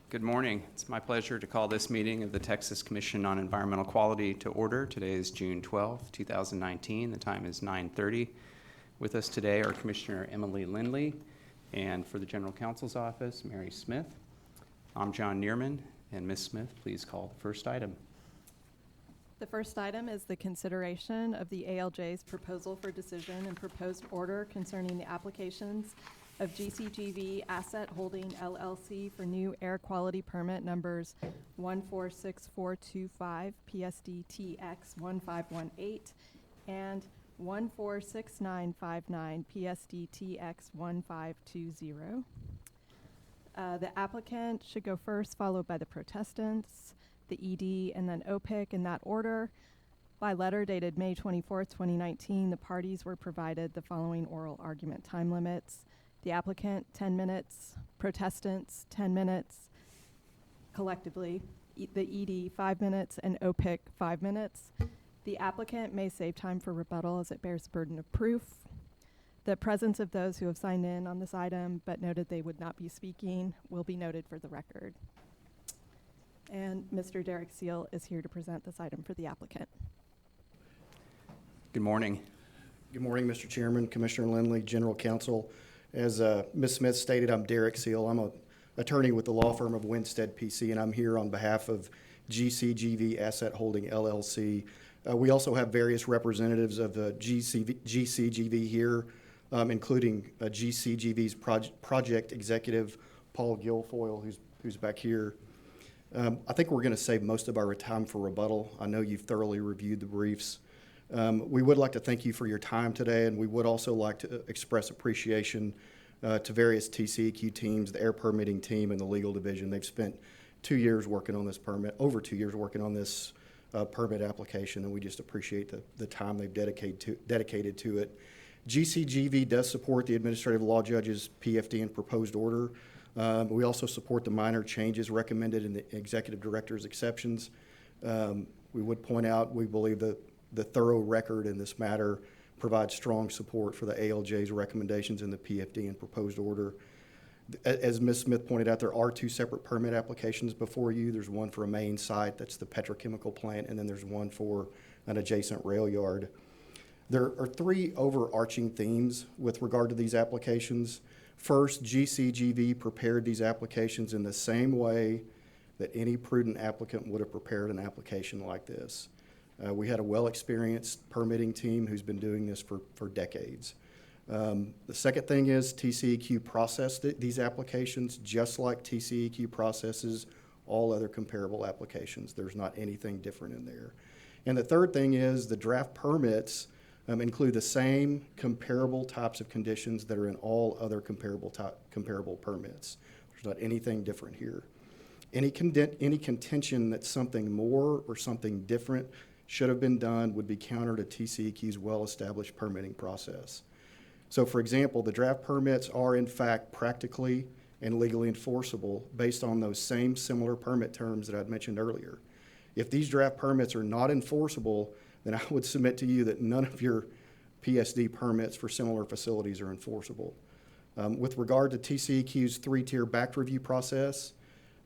Good morning. It's my pleasure to call this meeting of the Texas Commission on Environmental Quality to order. Today is June 12, 2019. The time is 9:30. With us today are Commissioner Emily Lindley, and for the General Counsel's Office, Mary Smith. I'm John Neerman, and Ms. Smith, please call the first item. The first item is the consideration of the ALJ's proposal for decision and proposed order concerning the applications of GCGV Asset Holding LLC for new air quality permit numbers 146425 PSD TX 1518 and 146959 PSD TX 1520. The applicant should go first, followed by the protestants, the ED, and then OPIC in that order. By letter dated May 24th, 2019, the parties were provided the following oral argument time limits. The applicant, 10 minutes, protestants, 10 minutes, collectively, the ED, 5 minutes, and OPIC, 5 minutes. The applicant may save time for rebuttal as it bears the burden of proof. The presence of those who have signed in on this item but noted they would not be speaking will be noted for the record. And Mr. Derek Seal is here to present this item for the applicant. Good morning. Good morning, Mr. Chairman, Commissioner Lindley, General Counsel. As Ms. Smith stated, I'm Derek Seal. I'm an attorney with the law firm of Winstead PC, and I'm here on behalf of GCGV Asset Holding LLC. We also have various representatives of the GCGV here, including GCGV's project executive, Paul Guilfoyle, who's back here. I think we're going to save most of our time for rebuttal. I know you've thoroughly reviewed the briefs. We would like to thank you for your time today, and we would also like to express appreciation to various TCEQ teams, the air permitting team, and the legal division. They've spent 2 years working on this permit, over 2 years working on this permit application, and we just appreciate the time they've dedicated to it. GCGV does support the administrative law judge's PFD and proposed order. We also support the minor changes recommended in the executive director's exceptions. We would point out we believe that the thorough record in this matter provides strong support for the ALJ's recommendations in the PFD and proposed order. As Ms. Smith pointed out, there are 2 separate permit applications before you. There's one for a main site, that's the petrochemical plant, and then there's one for an adjacent rail yard. There are 3 overarching themes with regard to these applications. First, GCGV prepared these applications in the same way that any prudent applicant would have prepared an application like this. We had a well-experienced permitting team who's been doing this for decades. The second thing is TCEQ processed these applications just like TCEQ processes all other comparable applications. There's not anything different in there. And the third thing is the draft permits include the same comparable types of conditions that are in all other comparable permits. There's not anything different here. Any contention that something more or something different should have been done would be counter to TCEQ's well-established permitting process. So, for example, the draft permits are in fact practically and legally enforceable based on those same similar permit terms that I'd mentioned earlier. If these draft permits are not enforceable, then I would submit to you that none of your PSD permits for similar facilities are enforceable. With regard to TCEQ's 3-tier back review process,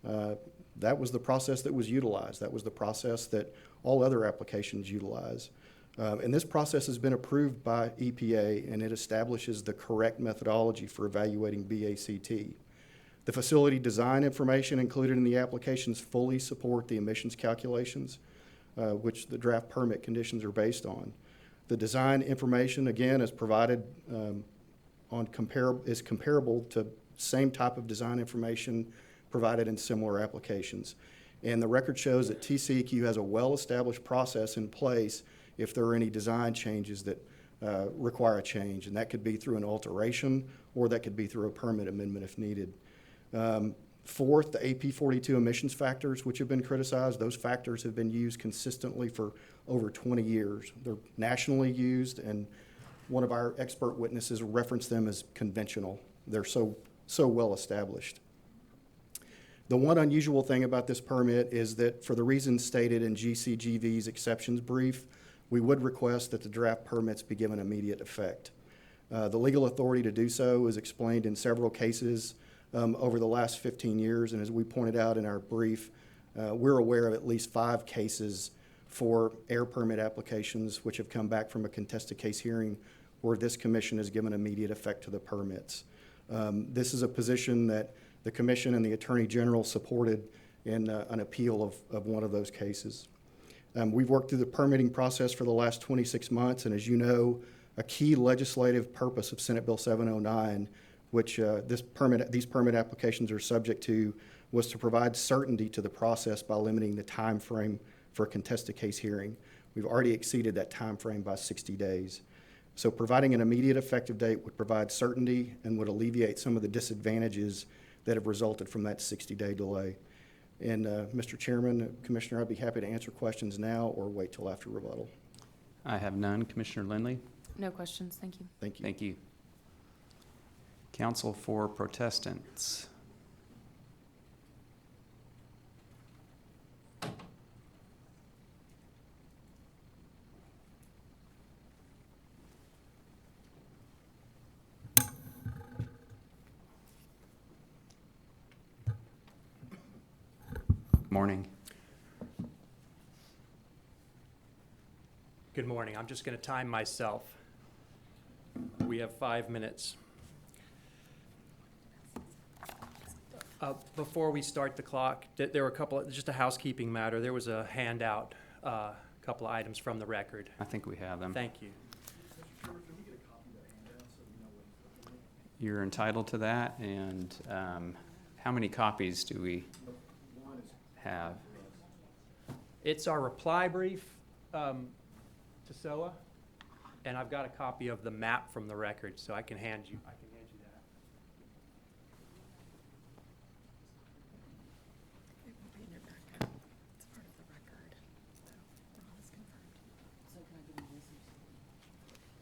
that was the process that was utilized. That was the process that all other applications utilize. And this process has been approved by EPA, and it establishes the correct methodology for evaluating BACT. The facility design information included in the applications fully support the emissions calculations, which the draft permit conditions are based on. The design information, again, is provided is comparable to same type of design information provided in similar applications. And the record shows that TCEQ has a well-established process in place if there are any design changes that require a change, and that could be through an alteration or that could be through a permit amendment if needed. Fourth, the AP42 emissions factors, which have been criticized, those factors have been used consistently for over 20 years. They're nationally used, and one of our expert witnesses referenced them as conventional. They're so well established. The one unusual thing about this permit is that for the reasons stated in GCGV's exceptions brief, we would request that the draft permits be given immediate effect. The legal authority to do so is explained in several cases over the last 15 years. And as we pointed out in our brief, we're aware of at least 5 cases for air permit applications which have come back from a contested case hearing where this commission has given immediate effect to the permits. This is a position that the commission and the Attorney General supported in an appeal of one of those cases. We've worked through the permitting process for the last 26 months, and as you know, a key legislative purpose of Senate Bill 709, which these permit applications are subject to, was to provide certainty to the process by limiting the time frame for a contested case hearing. We've already exceeded that time frame by 60 days. So providing an immediate effective date would provide certainty and would alleviate some of the disadvantages that have resulted from that 60-day delay. And Mr. Chairman, Commissioner, I'd be happy to answer questions now or wait till after rebuttal. I have none. Commissioner Lindley? No questions, thank you. Thank you. Thank you. Counsel for protestants. Morning. Good morning. I'm just going to time myself. We have 5 minutes. Before we start the clock, there were just a housekeeping matter. There was a handout, a couple of items from the record. I think we have them. Thank you. You're entitled to that, and how many copies do we have? It's our reply brief to SOA, and I've got a copy of the map from the record, so I can hand you that. It will be in your backup. It's part of the record. So Ron has confirmed. So can I give you this?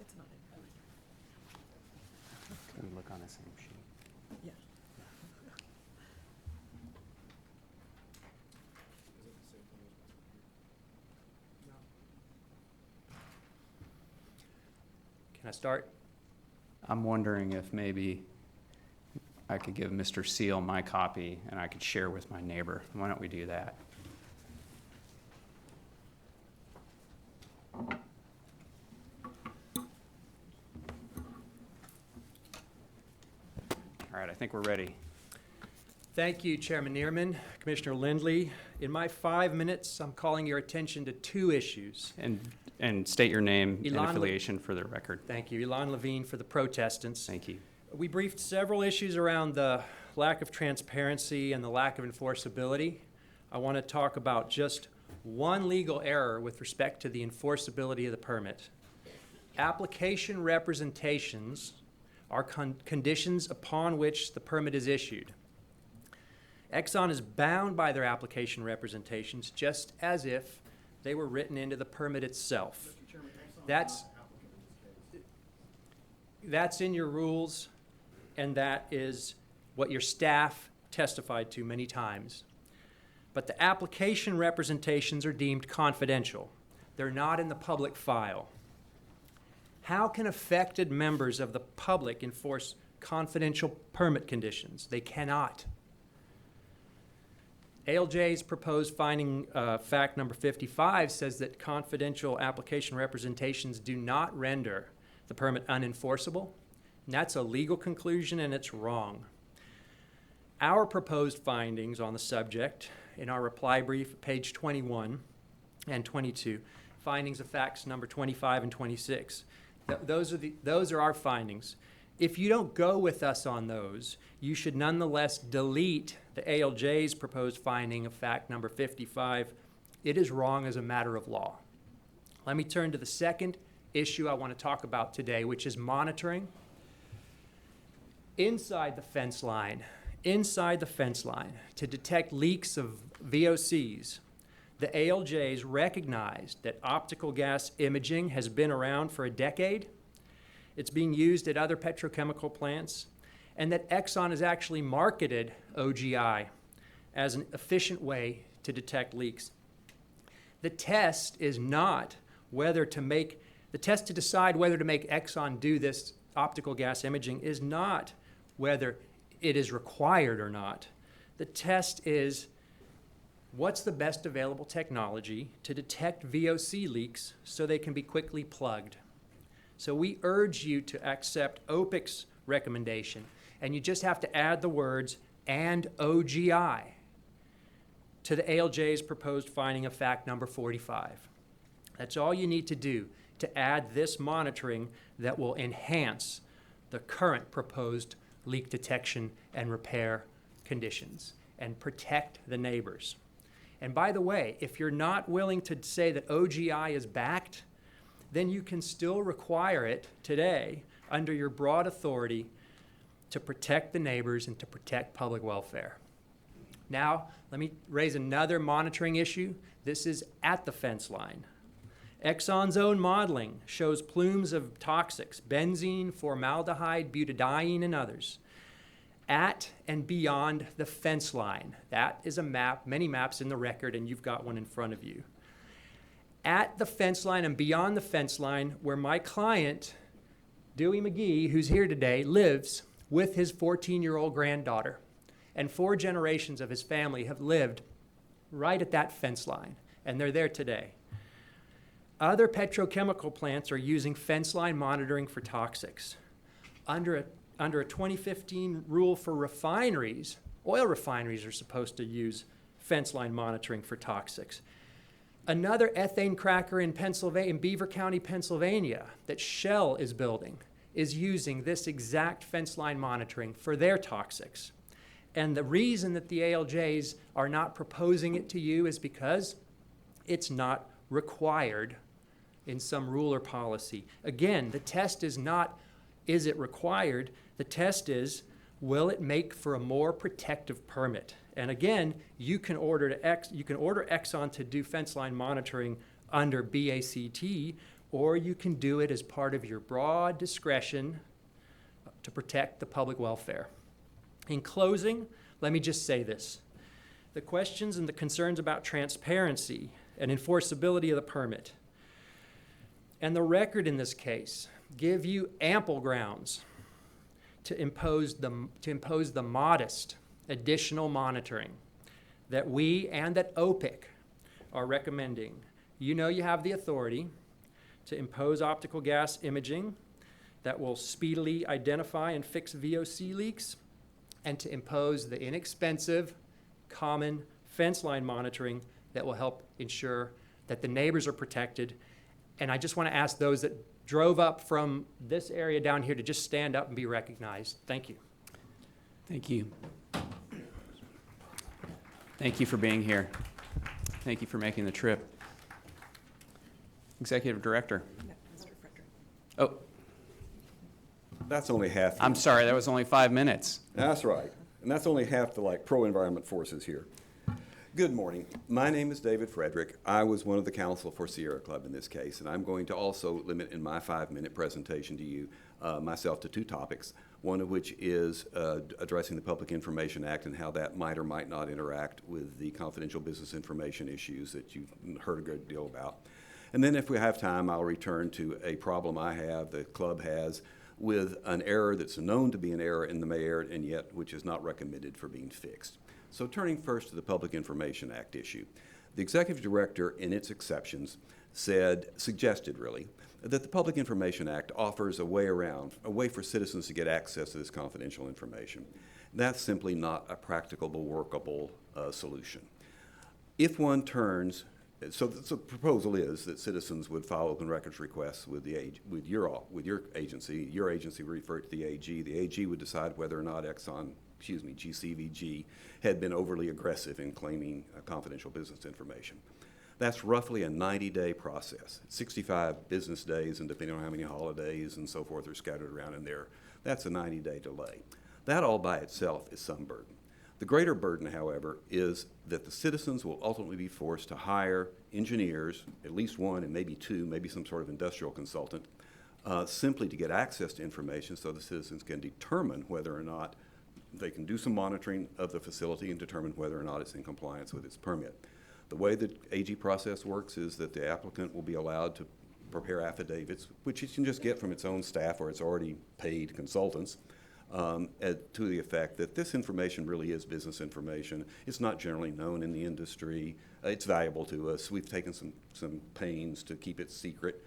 It's not in there. Can we look on the same sheet? Yeah. Can I start? I'm wondering if maybe I could give Mr. Seal my copy and I could share with my neighbor. Why don't we do that? All right, I think we're ready. Thank you, Chairman Neerman, Commissioner Lindley. In my 5 minutes, I'm calling your attention to 2 issues. And state your name and Elon affiliation for the record. Thank you. Elon Levine for the protestants. Thank you. We briefed several issues around the lack of transparency and the lack of enforceability. I want to talk about just one legal error with respect to the enforceability of the permit. Application representations are conditions upon which the permit is issued. Exxon is bound by their application representations just as if they were written into the permit itself. That's in your rules, and that is what your staff testified to many times. But the application representations are deemed confidential. They're not in the public file. How can affected members of the public enforce confidential permit conditions? They cannot. ALJ's proposed finding fact number 55 says that confidential application representations do not render the permit unenforceable. And that's a legal conclusion, and it's wrong. Our proposed findings on the subject in our reply brief, page 21 and 22, findings of facts number 25 and 26. Those are our findings. If you don't go with us on those, you should nonetheless delete the ALJ's proposed finding of fact number 55. It is wrong as a matter of law. Let me turn to the second issue I want to talk about today, which is monitoring. Inside the fence line, to detect leaks of VOCs, the ALJs recognized that optical gas imaging has been around for a decade. It's being used at other petrochemical plants, and that Exxon has actually marketed OGI as an efficient way to detect leaks. The test is not whether to make, the test to decide whether to make Exxon do this optical gas imaging is not whether it is required or not. The test is, what's the best available technology to detect VOC leaks so they can be quickly plugged? So we urge you to accept OPIC's recommendation, and you just have to add the words "and OGI" to the ALJ's proposed finding of fact number 45. That's all you need to do to add this monitoring that will enhance the current proposed leak detection and repair conditions and protect the neighbors. And by the way, if you're not willing to say that OGI is backed, then you can still require it today under your broad authority to protect the neighbors and to protect public welfare. Now, let me raise another monitoring issue. This is at the fence line. Exxon's own modeling shows plumes of toxics, benzene, formaldehyde, butadiene, and others, at and beyond the fence line. That is a map, many maps in the record, and you've got one in front of you. At the fence line and beyond the fence line, where my client, Dewey McGee, who's here today, lives with his 14-year-old granddaughter. And 4 generations of his family have lived right at that fence line, and they're there today. Other petrochemical plants are using fence line monitoring for toxics. Under a 2015 rule for refineries, oil refineries are supposed to use fence line monitoring for toxics. Another ethane cracker in Pennsylvania, in Beaver County, Pennsylvania, that Shell is building, is using this exact fence line monitoring for their toxics. And the reason that the ALJs are not proposing it to you is because it's not required in some rule or policy. Again, the test is not, is it required? The test is, will it make for a more protective permit? And again, you can order Exxon to do fence line monitoring under BACT, or you can do it as part of your broad discretion to protect the public welfare. In closing, let me just say this. The questions and the concerns about transparency and enforceability of the permit and the record in this case give you ample grounds to impose the modest additional monitoring that we and that OPIC are recommending. You know you have the authority to impose optical gas imaging that will speedily identify and fix VOC leaks, and to impose the inexpensive, common fence line monitoring that will help ensure that the neighbors are protected. And I just want to ask those that drove up from this area down here to just stand up and be recognized. Thank you. Thank you. Thank you for being here. Thank you for making the trip. Executive Director. Mr. Frederick. Oh, That's only half. I'm sorry, that was only 5 minutes. That's right. And that's only half the pro-environment forces here. Good morning. My name is David Frederick. I was one of the counsel for Sierra Club in this case, and I'm going to also limit in my 5-minute presentation to you myself to 2 topics, one of which is addressing the Public Information Act and how that might or might not interact with the confidential business information issues that you've heard a good deal about. And then if we have time, I'll return to a problem I have, the club has, with an error that's known to be an error in the mayor and yet which is not recommended for being fixed. So turning first to the Public Information Act issue, the executive director in its exceptions suggested really, that the Public Information Act offers a way for citizens to get access to this confidential information. That's simply not a practicable, workable solution. If one turns, so the proposal is that citizens would file open records requests with your agency. Your agency would refer it to the AG. The AG would decide whether or not GCVG had been overly aggressive in claiming confidential business information. That's roughly a 90-day process, 65 business days, and depending on how many holidays and so forth are scattered around in there, that's a 90-day delay. That all by itself is some burden. The greater burden, however, is that the citizens will ultimately be forced to hire engineers, at least one and maybe 2, maybe some sort of industrial consultant, simply to get access to information so the citizens can determine whether or not they can do some monitoring of the facility and determine whether or not it's in compliance with its permit. The way the AG process works is that the applicant will be allowed to prepare affidavits, which it can just get from its own staff or its already paid consultants, to the effect that this information really is business information. It's not generally known in the industry. It's valuable to us. We've taken some pains to keep it secret.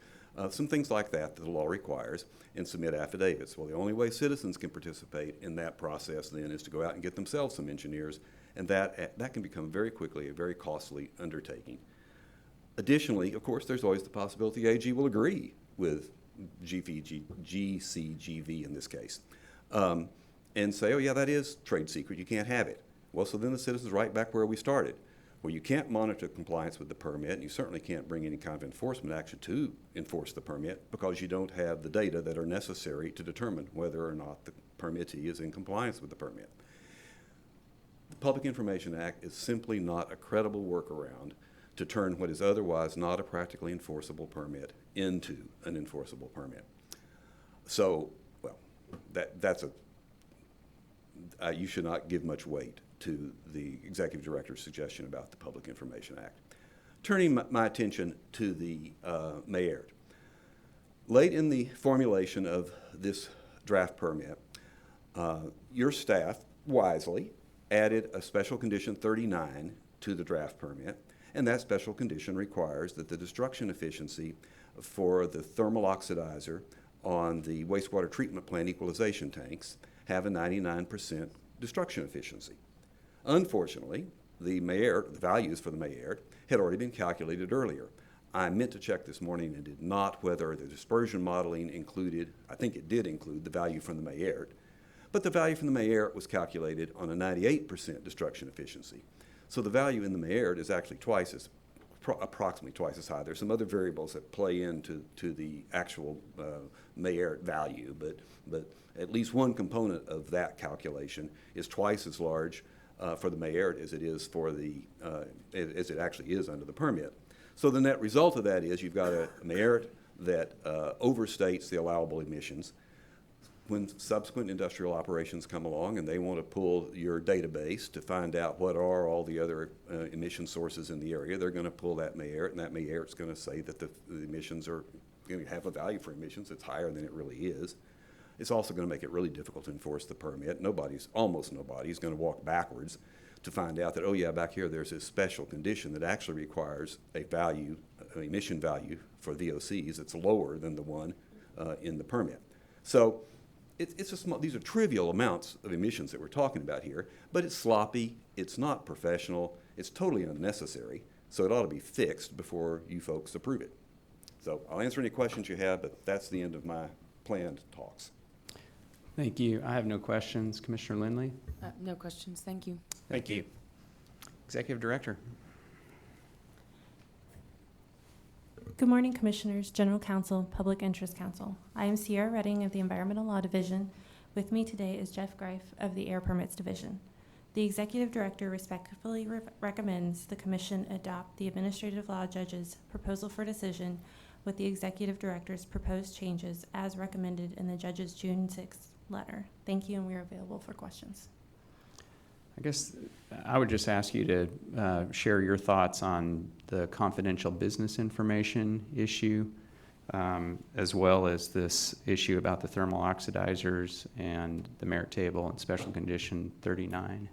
Some things like that the law requires, and submit affidavits. Well, the only way citizens can participate in that process then is to go out and get themselves some engineers, and that can become very quickly a very costly undertaking. Additionally, of course, there's always the possibility AG will agree with GCGV in this case, and say, oh yeah, that is trade secret, you can't have it. Well, so then the citizen's right back where we started, where you can't monitor compliance with the permit, and you certainly can't bring any kind of enforcement action to enforce the permit because you don't have the data that are necessary to determine whether or not the permittee is in compliance with the permit. The Public Information Act is simply not a credible workaround to turn what is otherwise not a practically enforceable permit into an enforceable permit. So, well, you should not give much weight to the Executive Director's suggestion about the Public Information Act. Turning my attention to the Mayor. Late in the formulation of this draft permit, your staff wisely added a special condition 39 to the draft permit, and that special condition requires that the destruction efficiency for the thermal oxidizer on the wastewater treatment plant equalization tanks have a 99% destruction efficiency. Unfortunately, the values for the Maillard had already been calculated earlier. I meant to check this morning and did not whether the dispersion modeling included, I think it did include the value from the Maillard, but the value from the Maillard was calculated on a 98% destruction efficiency. So the value in the Maillard is actually approximately twice as high. There's some other variables that play into the actual Maillard value, but at least one component of that calculation is twice as large for the Maillard as it is for as it actually is under the permit. So the net result of that is you've got a Maillard that overstates the allowable emissions. When subsequent industrial operations come along and they want to pull your database to find out what are all the other emission sources in the area, they're going to pull that Maillard, and that Maillard is going to say that the emissions are going to have a value for emissions that's higher than it really is. It's also going to make it really difficult to enforce the permit. Almost nobody is going to walk backwards to find out that, oh yeah, back here there's this special condition that actually requires an emission value for VOCs that's lower than the one in the permit. So these are trivial amounts of emissions that we're talking about here, but it's sloppy, it's not professional, it's totally unnecessary, so it ought to be fixed before you folks approve it. So I'll answer any questions you have, but that's the end of my planned talks. Thank you. I have no questions. Commissioner Lindley? No questions, thank you. Thank you. Executive Director. Good morning, Commissioners, General Counsel, Public Interest Counsel. I am Sierra Redding of the Environmental Law Division. With me today is Jeff Greif of the Air Permits Division. The Executive Director respectfully recommends the Commission adopt the Administrative Law Judge's proposal for decision with the Executive Director's proposed changes as recommended in the Judge's June 6th letter. Thank you, and we are available for questions. I guess I would just ask you to share your thoughts on the confidential business information issue, as well as this issue about the thermal oxidizers and the merit table and special condition 39.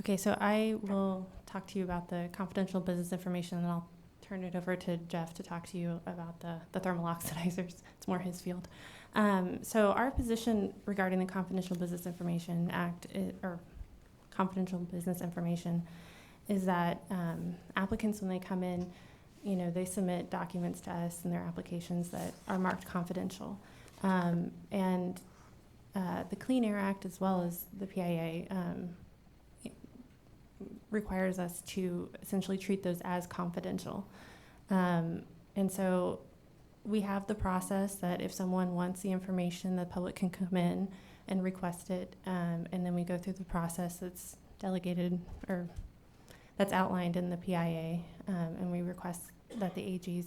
Okay, so I will talk to you about the confidential business information, and then I'll turn it over to Jeff to talk to you about the thermal oxidizers. It's more his field. So our position regarding the Confidential Business Information Act, or confidential business information, is that applicants, when they come in, they submit documents to us in their applications that are marked confidential. And the Clean Air Act, as well as the PIA, requires us to essentially treat those as confidential. And so we have the process that if someone wants the information, the public can come in and request it, and then we go through the process that's delegated or that's outlined in the PIA, and we request that the AGs,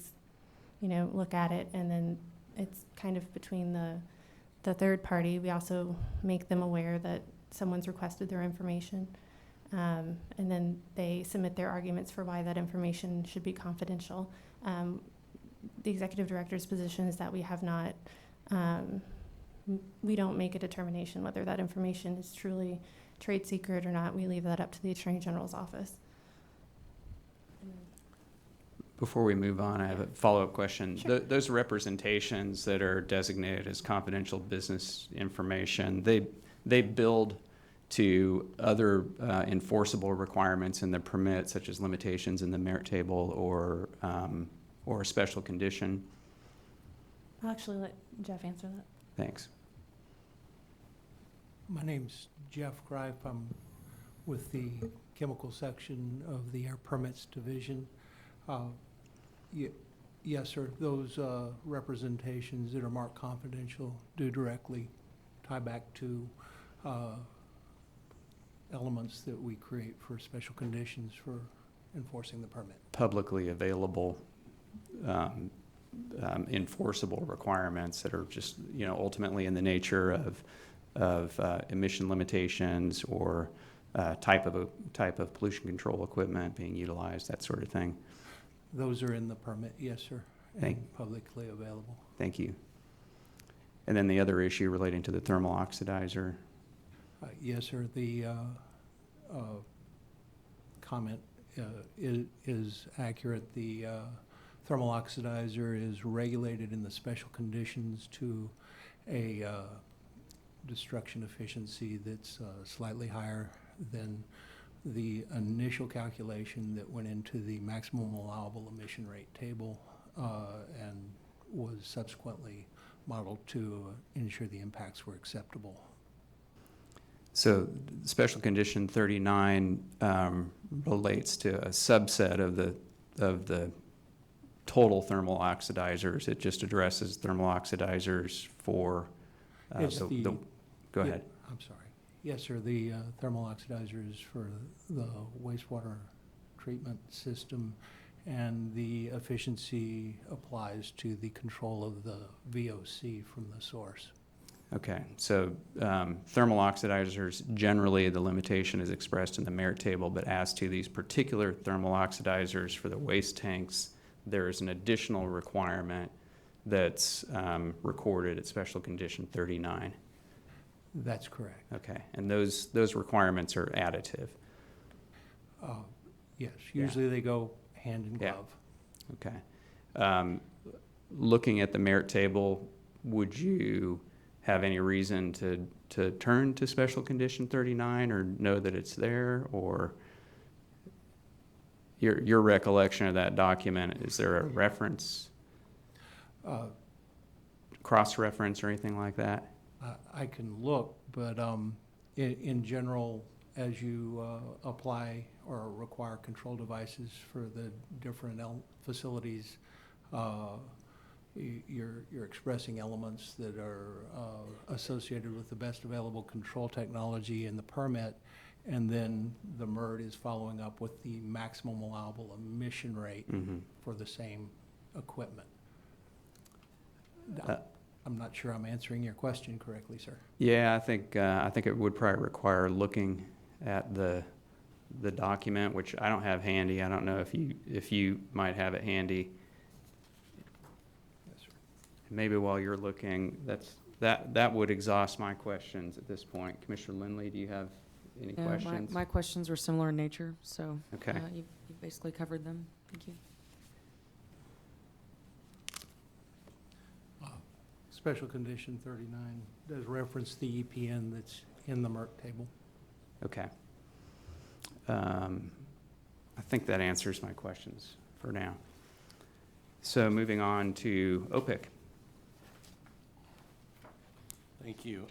look at it, and then it's kind of between the third party. We also make them aware that someone's requested their information, and then they submit their arguments for why that information should be confidential. The Executive Director's position is that we have not we don't make a determination whether that information is truly trade secret or not. We leave that up to the Attorney General's office. Before we move on, I have a follow-up question. Those representations that are designated as confidential business information, they build to other enforceable requirements in the permit, such as limitations in the merit table or a special condition? I'll actually let Jeff answer that. Thanks. My name's Jeff Greif. I'm with the chemical section of the Air Permits Division. Yes, sir, those representations that are marked confidential do directly tie back to elements that we create for special conditions for enforcing the permit. Publicly available enforceable requirements that are just, ultimately in the nature of emission limitations or type of pollution control equipment being utilized, that sort of thing. Those are in the permit, yes, sir, and publicly available. Thank you. And then the other issue relating to the thermal oxidizer. Yes, sir, the comment is accurate. The thermal oxidizer is regulated in the special conditions to a destruction efficiency that's slightly higher than the initial calculation that went into the maximum allowable emission rate table and was subsequently modeled to ensure the impacts were acceptable. So special condition 39 relates to a subset of the total thermal oxidizers. It just addresses thermal oxidizers for go ahead. I'm sorry. Yes, sir. The thermal oxidizers for the wastewater treatment system, and the efficiency applies to the control of the VOC from the source. Okay, so thermal oxidizers, generally the limitation is expressed in the merit table, but as to these particular thermal oxidizers for the waste tanks, there is an additional requirement that's recorded at special condition 39. That's correct. Okay, and those requirements are additive. Yes, usually they go hand in glove. Okay. Looking at the merit table, would you have any reason to turn to special condition 39 or know that it's there, or your recollection of that document? Is there a reference, cross-reference or anything like that? I can look, but in general, as you apply or require control devices for the different facilities, you're expressing elements that are associated with the best available control technology in the permit, and then the MERT is following up with the maximum allowable emission rate for the same equipment. I'm not sure I'm answering your question correctly, sir. Yeah, I think it would probably require looking at the document, which I don't have handy. I don't know if you might have it handy. Yes, sir. Maybe while you're looking, that would exhaust my questions at this point. Commissioner Lindley, do you have any questions? My questions were similar in nature, so Okay. you basically covered them. Thank you. Special condition 39 does reference the EPN that's in the MERT table. Okay. I think that answers my questions for now. So moving on to OPIC. Thank you.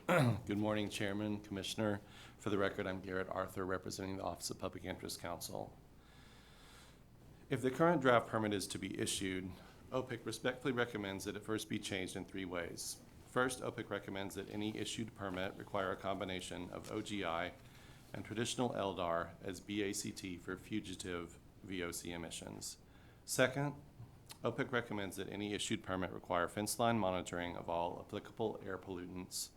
Good morning, Chairman, Commissioner. For the record, I'm Garrett Arthur, representing the Office of Public Interest Counsel. If the current draft permit is to be issued, OPIC respectfully recommends that it first be changed in 3 ways. First, OPIC recommends that any issued permit require a combination of OGI and traditional LDAR as BACT for fugitive VOC emissions. Second, OPIC recommends that any issued permit require fence line monitoring of all applicable air pollutants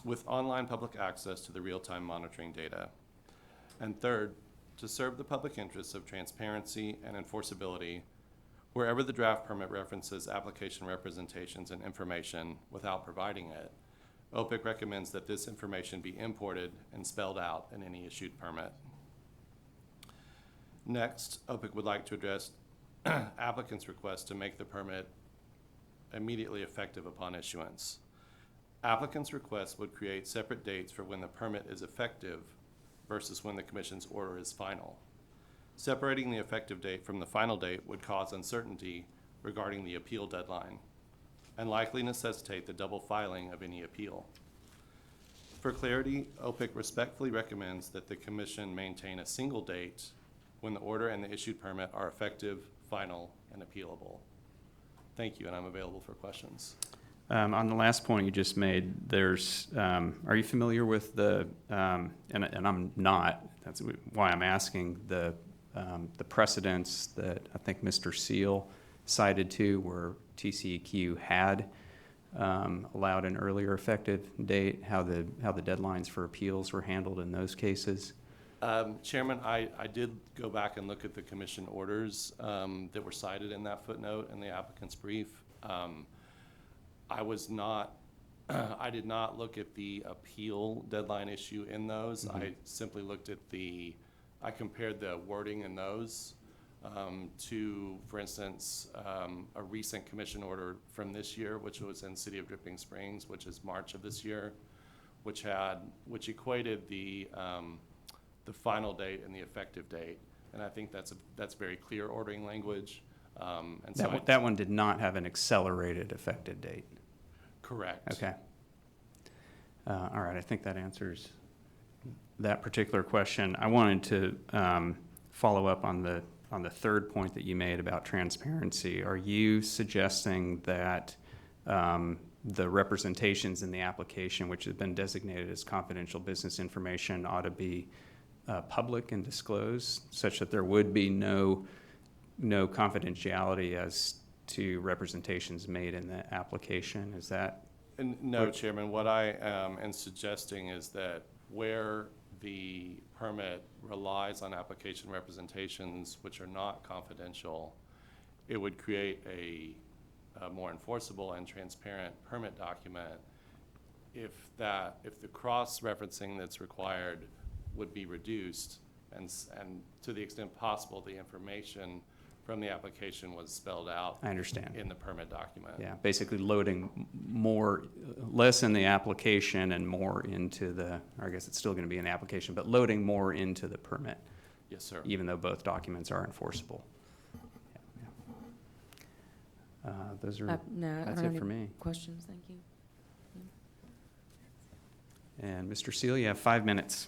with online public access to the real-time monitoring data. And third, to serve the public interests of transparency and enforceability, wherever the draft permit references application representations and information without providing it, OPIC recommends that this information be imported and spelled out in any issued permit. Next, OPIC would like to address applicants' request to make the permit immediately effective upon issuance. Applicants' request would create separate dates for when the permit is effective versus when the commission's order is final. Separating the effective date from the final date would cause uncertainty regarding the appeal deadline and likely necessitate the double filing of any appeal. For clarity, OPIC respectfully recommends that the commission maintain a single date when the order and the issued permit are effective, final, and appealable. Thank you, and I'm available for questions. On the last point you just made, there's, are you familiar with the, and I'm not, that's why I'm asking, the precedents that I think Mr. Seal cited to where TCEQ had allowed an earlier effective date, how the deadlines for appeals were handled in those cases? Chairman, I did go back and look at the commission orders that were cited in that footnote in the applicant's brief. I did not look at the appeal deadline issue in those. Mm-hmm. I simply looked at I compared the wording in those to, for instance, a recent commission order from this year, which was in City of Dripping Springs, which is March of this year, which equated the final date and the effective date. And I think that's very clear ordering language. And so That one did not have an accelerated effective date. Correct. Okay. All right, I think that answers that particular question. I wanted to follow up on the third point that you made about transparency. Are you suggesting that the representations in the application, which have been designated as confidential business information, ought to be public and disclosed, such that there would be no confidentiality as to representations made in the application? Is that? No, Chairman. What I am suggesting is that where the permit relies on application representations which are not confidential, it would create a more enforceable and transparent permit document if the cross-referencing that's required would be reduced, and to the extent possible, the information from the application was spelled out. I understand. In the permit document. Yeah, basically loading less in the application and more into or I guess it's still going to be an application, but loading more into the permit. Yes, sir. Even though both documents are enforceable. Yeah. That's it for me. Questions, thank you. And Mr. Seal, you have 5 minutes.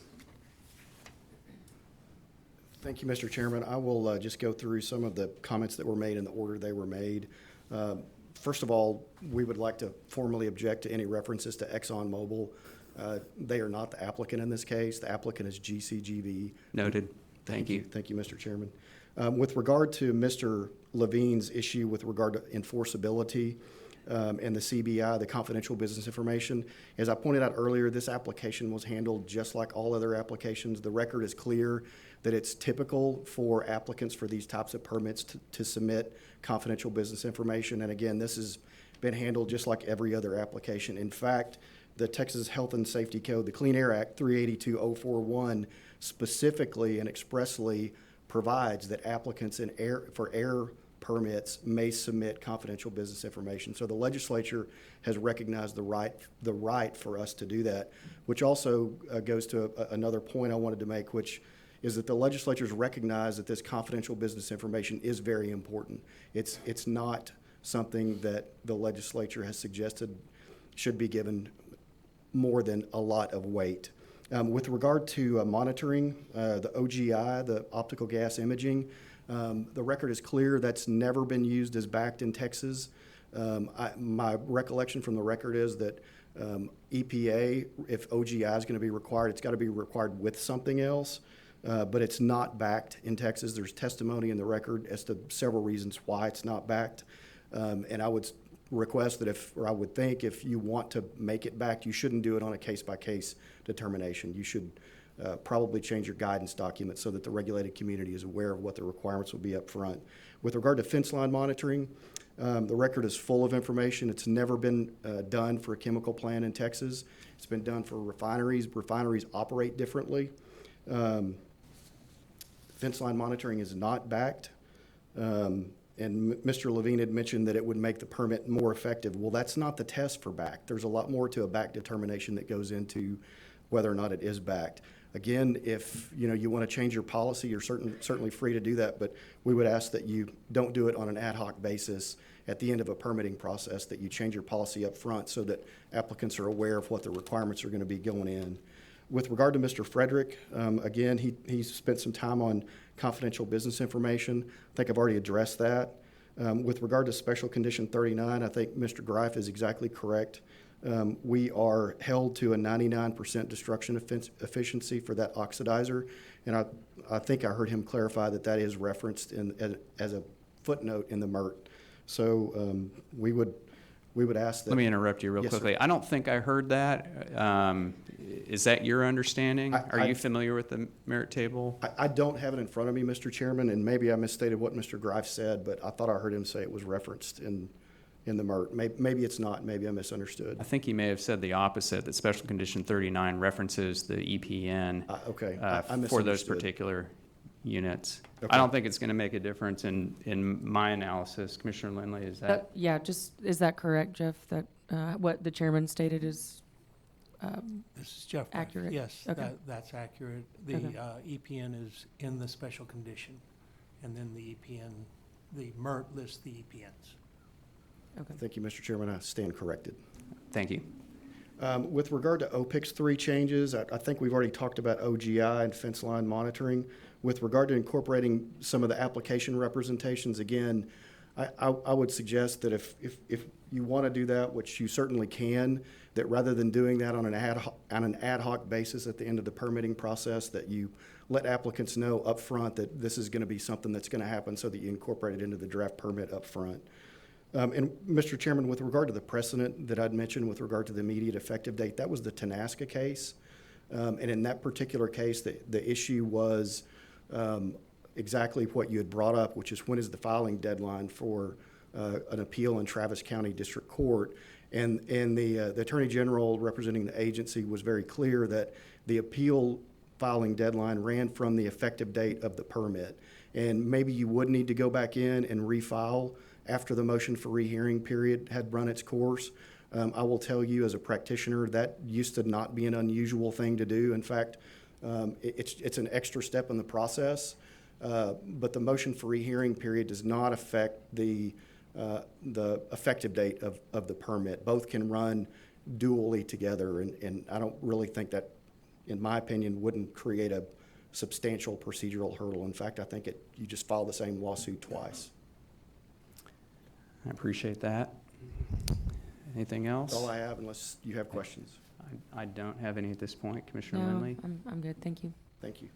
Thank you, Mr. Chairman. I will just go through some of the comments that were made in the order they were made. First of all, we would like to formally object to any references to ExxonMobil. They are not the applicant in this case. The applicant is GCGV. Noted. Thank you. Thank you, Mr. Chairman. With regard to Mr. Levine's issue with regard to enforceability and the CBI, the confidential business information, as I pointed out earlier, this application was handled just like all other applications. The record is clear that it's typical for applicants for these types of permits to submit confidential business information. And again, this has been handled just like every other application. In fact, the Texas Health and Safety Code, the Clean Air Act 382.041, specifically and expressly provides that applicants for air permits may submit confidential business information. So the legislature has recognized the right for us to do that, which also goes to another point I wanted to make, which is that the legislature's recognized that this confidential business information is very important. It's not something that the legislature has suggested should be given more than a lot of weight. With regard to monitoring, the OGI, the optical gas imaging, the record is clear that's never been used as backed in Texas. My recollection from the record is that EPA, if OGI is going to be required, it's got to be required with something else. But it's not backed in Texas. There's testimony in the record as to several reasons why it's not backed. And I would request that I would think if you want to make it backed, you shouldn't do it on a case-by-case determination. You should probably change your guidance document so that the regulated community is aware of what the requirements will be up front. With regard to fence line monitoring, The record is full of information. It's never been done for a chemical plant in Texas. It's been done for refineries. Refineries operate differently. Fence line monitoring is not backed. And Mr. Levine had mentioned that it would make the permit more effective. Well, that's not the test for back. There's a lot more to a back determination that goes into whether or not it is backed. Again, if you want to change your policy, you're certainly free to do that, but we would ask that you don't do it on an ad hoc basis at the end of a permitting process, that you change your policy up front so that applicants are aware of what the requirements are going to be going in. With regard to Mr. Frederick, again, he spent some time on confidential business information. I think I've already addressed that. With regard to Special Condition 39, I think Mr. Greif is exactly correct. We are held to a 99% destruction efficiency for that oxidizer, and I think I heard him clarify that that is referenced as a footnote in the MERT. So we would ask that. Let me interrupt you real Yes, sir. quickly. I don't think I heard that. Is that your understanding? Are you familiar with the merit table? I don't have it in front of me, Mr. Chairman, and maybe I misstated what Mr. Greif said, but I thought I heard him say it was referenced in the MERT. Maybe it's not. Maybe I misunderstood. I think he may have said the opposite, that Special Condition 39 references the EPN Okay, I for those misunderstood. particular units. Okay. I don't think it's going to make a difference in my analysis. Commissioner Lindley, is that? Yeah, is that correct, Jeff, that what the chairman stated is, This is Jeff. Greif. Accurate? Yes, Okay. that's accurate. The Okay. EPN is in the special condition, and then the EPN, the MERT lists the EPNs. okay. Thank you, Mr. Chairman. I stand corrected. Thank you. With regard to OPIC's 3 changes, I think we've already talked about OGI and fence line monitoring. With regard to incorporating some of the application representations, again, I would suggest that if you want to do that, which you certainly can, that rather than doing that on an ad hoc basis at the end of the permitting process, that you let applicants know up front that this is going to be something that's going to happen so that you incorporate it into the draft permit up front. And Mr. Chairman, with regard to the precedent that I'd mentioned with regard to the immediate effective date, that was the Tenaska case. And in that particular case, the issue was exactly what you had brought up, which is when is the filing deadline for an appeal in Travis County District Court. And the Attorney General representing the agency was very clear that the appeal filing deadline ran from the effective date of the permit. And maybe you would need to go back in and refile after the motion for rehearing period had run its course. I will tell you as a practitioner, that used to not be an unusual thing to do. In fact, it's an extra step in the process, but the motion for rehearing period does not affect the effective date of the permit. Both can run dually together, and I don't really think that, in my opinion, wouldn't create a substantial procedural hurdle. In fact, I think you just file the same lawsuit twice. I appreciate that. Anything else? That's all I have, unless you have questions. I don't have any at this point. Commissioner No, Lindley? I'm good, thank you. Thank you.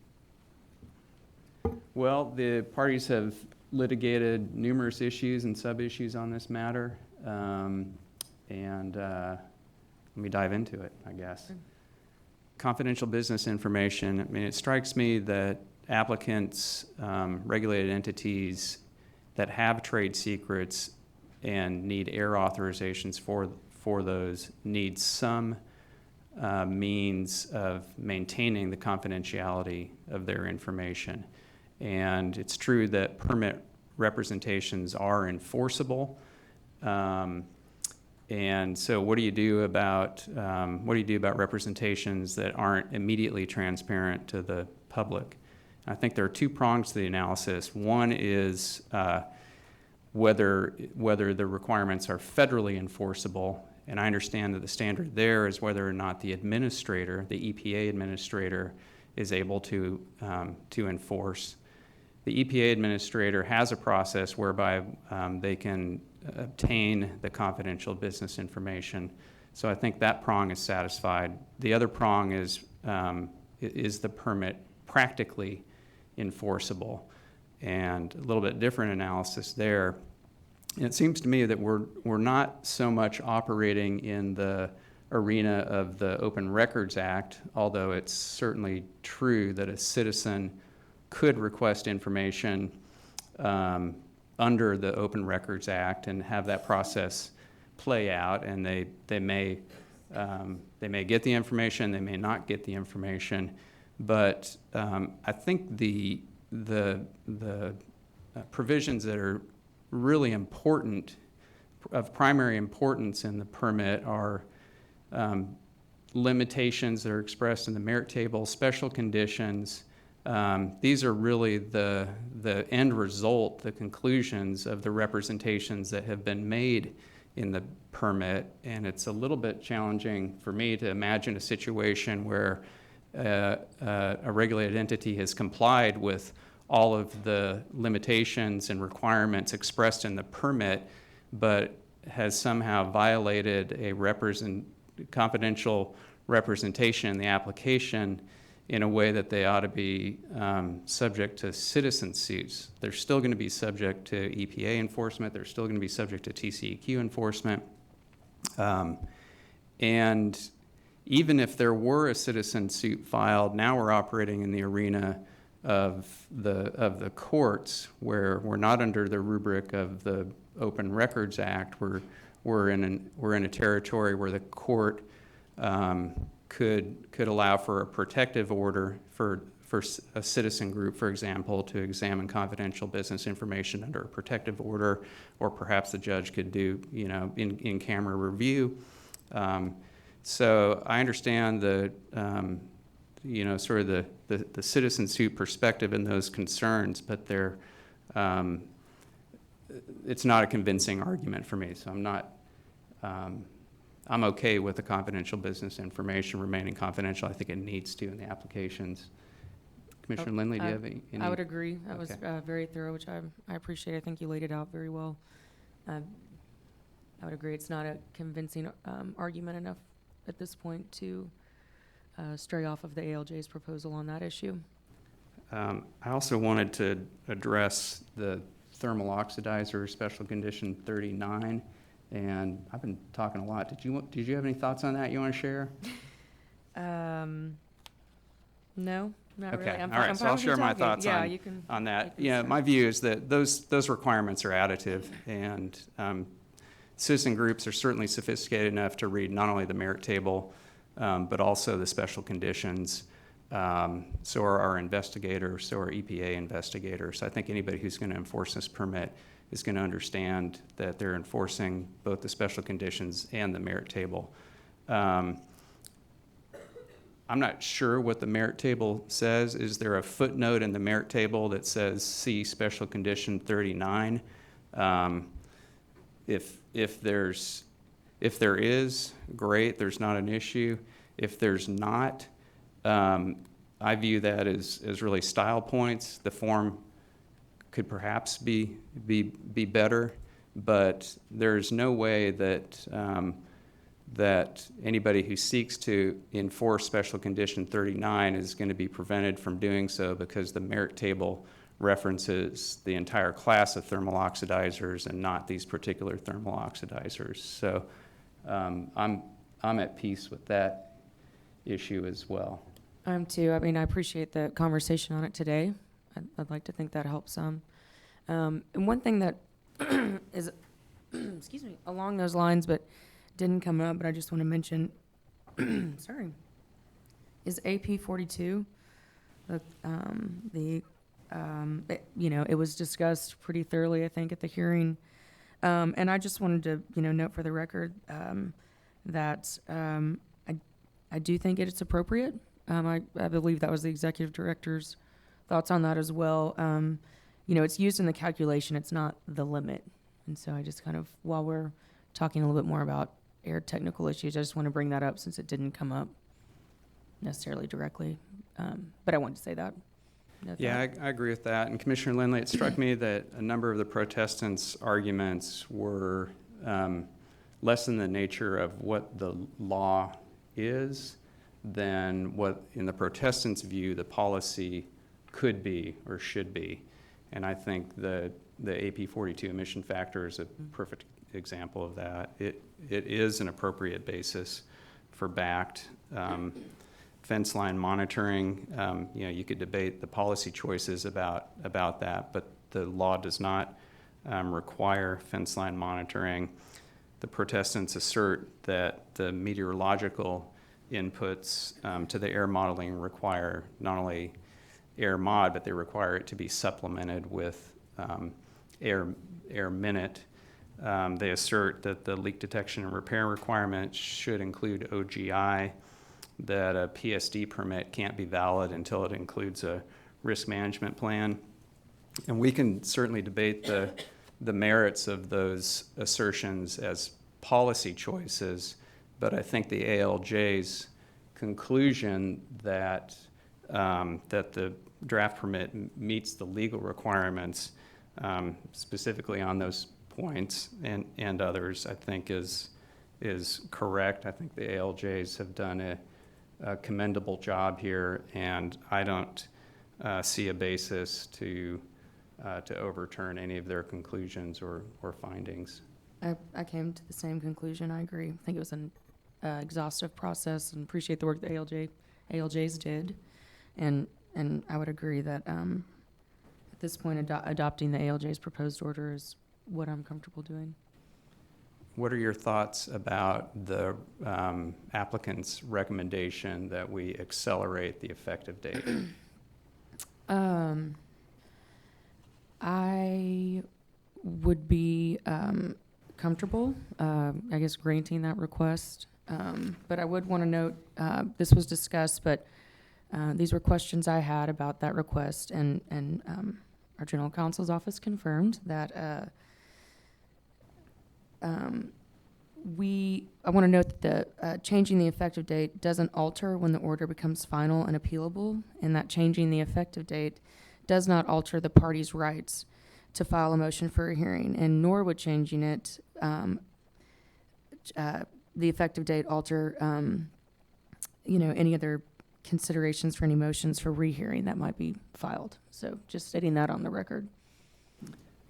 Well, the parties have litigated numerous issues and sub-issues on this matter, and let me dive into it, I guess. Confidential business information. I mean, it strikes me that applicants, regulated entities that have trade secrets and need air authorizations for those need some means of maintaining the confidentiality of their information. And it's true that permit representations are enforceable. And so what do you do about representations that aren't immediately transparent to the public? I think there are 2 prongs to the analysis. One is whether the requirements are federally enforceable, and I understand that the standard there is whether or not the administrator, the EPA administrator, is able to enforce. The EPA administrator has a process whereby they can obtain the confidential business information. So I think that prong is satisfied. The other prong is the permit practically enforceable? And a little bit different analysis there. And it seems to me that we're not so much operating in the arena of the Open Records Act, although it's certainly true that a citizen could request information under the Open Records Act and have that process play out, and they may get the information, they may not get the information, but I think the provisions that are really important, of primary importance in the permit, are limitations that are expressed in the merit table, special conditions. These are really the end result, the conclusions of the representations that have been made in the permit, and it's a little bit challenging for me to imagine a situation where a regulated entity has complied with all of the limitations and requirements expressed in the permit, but has somehow violated a confidential representation in the application in a way that they ought to be subject to citizen suits. They're still going to be subject to EPA enforcement. They're still going to be subject to TCEQ enforcement. And even if there were a citizen suit filed, now we're operating in the arena of the courts, where we're not under the rubric of the Open Records Act. We're in a territory where the court could allow for a protective order for a citizen group, for example, to examine confidential business information under a protective order, or perhaps the judge could do, in-camera review. So I understand the citizen suit perspective and those concerns, but it's not a convincing argument for me. So I'm okay with the confidential business information remaining confidential. I think it needs to in the applications. Commissioner Lindley, do you have any? I would agree. That was Okay. very thorough, which I appreciate. I think you laid it out very well. I would agree. It's not a convincing argument enough at this point to stray off of the ALJ's proposal on that issue. I also wanted to address the thermal oxidizer, special condition 39. And I've been talking a lot. Did you have any thoughts on that you want to share? No, not Okay, really. all right, so I'll share my thoughts Yeah, you can. on that. you can Yeah, start. my view is that those requirements are additive, and citizen groups are certainly sophisticated enough to read not only the merit table, but also the special conditions. So are our investigators, so are EPA investigators. I think anybody who's going to enforce this permit is going to understand that they're enforcing both the special conditions and the merit table. I'm not sure what the merit table says. Is there a footnote in the merit table that says see special condition 39? If there is, great, there's not an issue. If there's not, I view that as really style points. The form could perhaps be better, but there's no way that that anybody who seeks to enforce special condition 39 is going to be prevented from doing so, because the merit table references the entire class of thermal oxidizers and not these particular thermal oxidizers. So I'm at peace with that issue as well. I'm too. I mean, I appreciate the conversation on it today. I'd like to think that helps some. And one thing that is, excuse me, along those lines, but didn't come up, but I just want to mention, sorry, is AP 42. It was discussed pretty thoroughly, I think, at the hearing. And I just wanted to, note for the record that I do think it's appropriate. I believe that was the executive director's thoughts on that as well. It's used in the calculation. It's not the limit. And so I just kind of, while we're talking a little bit more about air technical issues, I just want to bring that up since it didn't come up necessarily directly. But I wanted to say that. Yeah, I agree with that. And Commissioner Lindley, it struck me that a number of the protestants' arguments were less in the nature of what the law is than what, in the protestants' view, the policy could be or should be. And I think the AP 42 emission factor is a perfect example of that. It is an appropriate basis for backed fence line monitoring. You could debate the policy choices about that, but the law does not require fence line monitoring. The protestants assert that the meteorological inputs to the air modeling require not only air mod, but they require it to be supplemented with air minute. They assert that the leak detection and repair requirements should include OGI, that a PSD permit can't be valid until it includes a risk management plan. And we can certainly debate the merits of those assertions as policy choices, but I think the ALJ's conclusion that the draft permit meets the legal requirements, specifically on those points and others, I think is correct. I think the ALJs have done a commendable job here, and I don't see a basis to overturn any of their conclusions or findings. I came to the same conclusion. I agree. I think it was an exhaustive process, and appreciate the work the ALJs did. And I would agree that at this point, adopting the ALJ's proposed order is what I'm comfortable doing. What are your thoughts about the applicant's recommendation that we accelerate the effective date? I would be comfortable, I guess, granting that request. But I would want to note, this was discussed, but these were questions I had about that request, and our general counsel's office confirmed that I want to note that changing the effective date doesn't alter when the order becomes final and appealable, and that changing the effective date does not alter the party's rights to file a motion for a hearing, and nor would changing it, the effective date, alter, any other considerations for any motions for rehearing that might be filed. So just stating that on the record.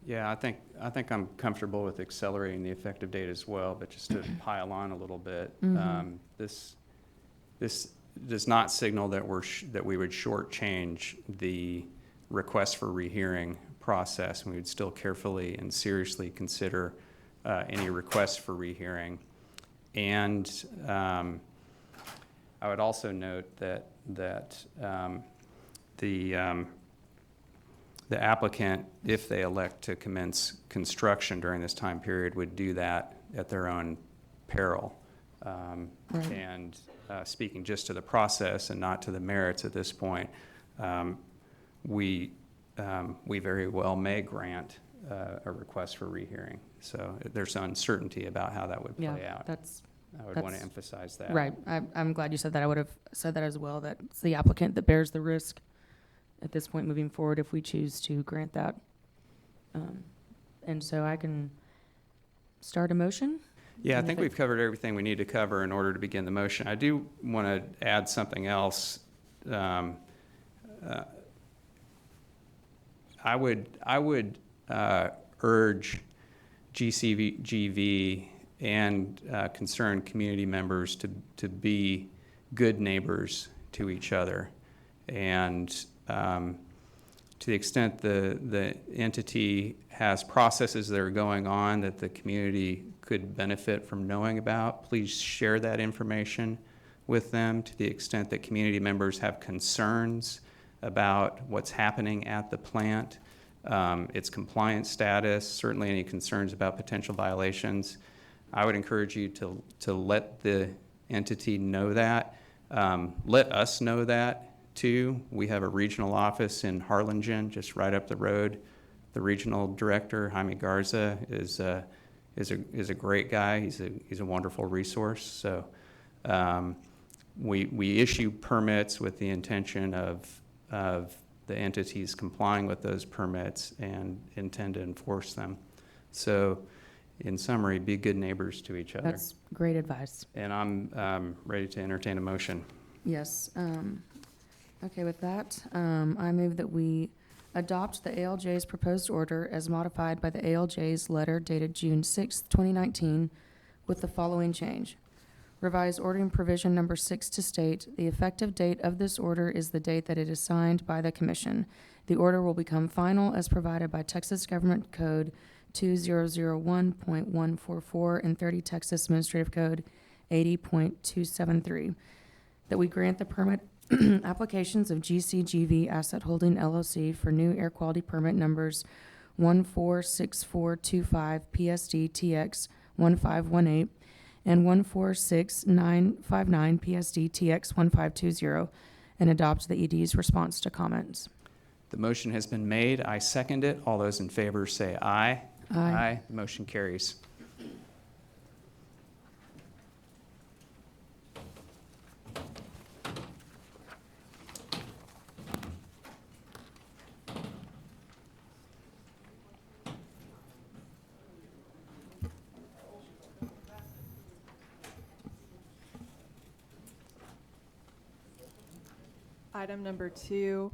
Yeah, I think I'm comfortable with accelerating the effective date as well, but just to pile on a little bit, this does not signal that that we would shortchange the request for rehearing process, and we would still carefully and seriously consider any requests for rehearing. And I would also note that the applicant, if they elect to commence construction during this time period, would do that at their own peril. Right. And speaking just to the process and not to the merits at this point, we very well may grant a request for rehearing. So there's uncertainty about how that would play out. I would want to emphasize that. Right. I'm glad you said that. I would have said that as well, that it's the applicant that bears the risk at this point moving forward if we choose to grant that. And so I can start a motion? Yeah, I And think if we've covered everything we need to cover in order to begin the motion. I do want to add something else. I would urge GCGV and concerned community members to be good neighbors to each other, and to the extent the entity has processes that are going on that the community could benefit from knowing about, please share that information with them. To the extent that community members have concerns about what's happening at the plant, its compliance status, certainly any concerns about potential violations, I would encourage you to let the entity know that. Let us know that too. We have a regional office in Harlingen, just right up the road. The regional director, Jaime Garza, is a great guy. He's a wonderful resource. So we issue permits with the intention of the entities complying with those permits and intend to enforce them. So in summary, be good neighbors to each other. That's great advice. And I'm ready to entertain a motion. Yes. Okay, with that, I move that we adopt the ALJ's proposed order as modified by the ALJ's letter dated June 6, 2019, with the following change. Revise ordering provision number 6 to state, the effective date of this order is the date that it is signed by the Commission. The order will become final as provided by Texas Government Code 2001.144 and 30 Texas Administrative Code 80.273, that we grant the permit applications of GCGV Asset Holding LLC for new air quality permit numbers 146425 PSD TX 1518 and 146959 PSD TX 1520, and adopt the ED's response to comments. The motion has been made. I second it. All those in favor say aye. Aye. The motion carries. Item number 2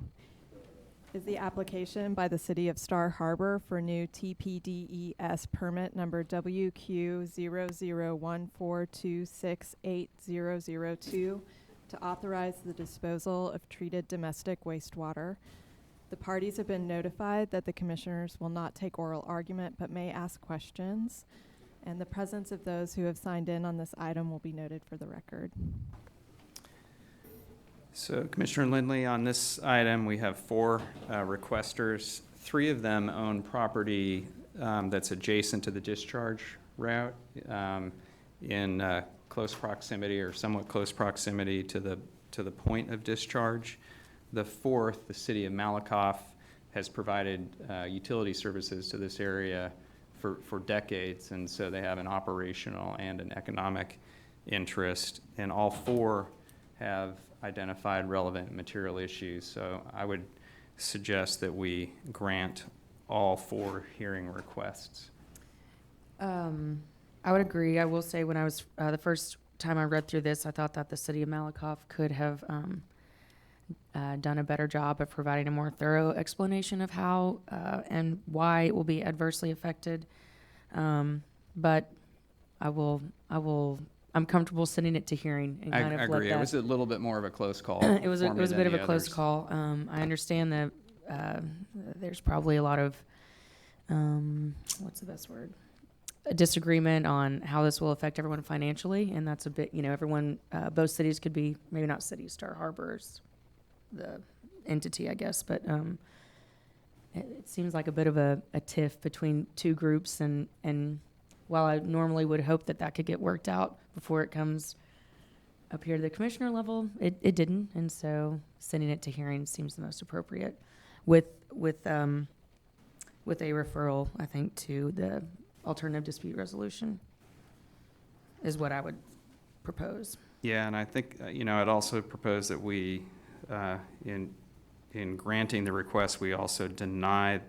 is the application by the City of Star Harbor for new TPDES permit number WQ0014268002 to authorize the disposal of treated domestic wastewater. The parties have been notified that the commissioners will not take oral argument but may ask questions, and the presence of those who have signed in on this item will be noted for the record. So Commissioner Lindley, on this item, we have 4 requesters. 3 of them own property that's adjacent to the discharge route in close proximity or somewhat close proximity to the point of discharge. The 4th, the City of Malakoff, has provided utility services to this area for decades, and so they have an operational and an economic interest, and all 4 have identified relevant material issues. So I would suggest that we grant all 4 hearing requests. I would agree. I will say when I was, the first time I read through this, I thought that the City of Malakoff could have done a better job of providing a more thorough explanation of how and why it will be adversely affected. But I'm comfortable sending it to hearing and kind of I agree. let It was that. a little bit more of a close call. It was a for me bit than of a the close others. call. I understand that there's probably a lot of what's the best word? A disagreement on how this will affect everyone financially, and that's a bit, everyone, both cities could be, maybe not cities, Star Harbor's the entity, I guess, but it seems like a bit of a tiff between 2 groups, and while I normally would hope that could get worked out before it comes up here to the commissioner level, it didn't, and so sending it to hearing seems the most appropriate with a referral, I think, to the alternative dispute resolution is what I would propose. Yeah, and I think, I'd also propose that we, in granting the request, we also deny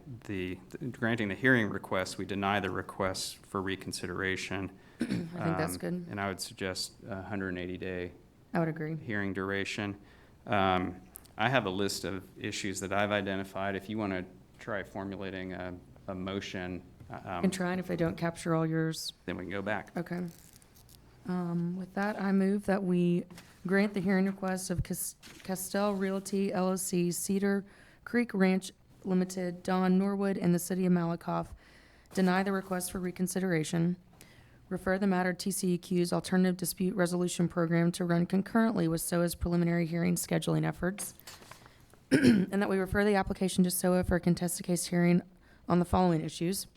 granting the hearing request, we deny the request for reconsideration. I think that's good. And I would suggest 180-day I would agree. hearing duration. I have a list of issues that I've identified. If you want to try formulating a motion, I can try, and if they don't capture all yours, then we can go back. okay. With that, I move that we grant the hearing request of Castell Realty LLC, Cedar Creek Ranch Limited, Don Norwood, and the City of Malakoff, deny the request for reconsideration, refer the matter to TCEQ's Alternative Dispute Resolution Program to run concurrently with SOA's preliminary hearing scheduling efforts, and that we refer the application to SOA for a contested case hearing on the following issues: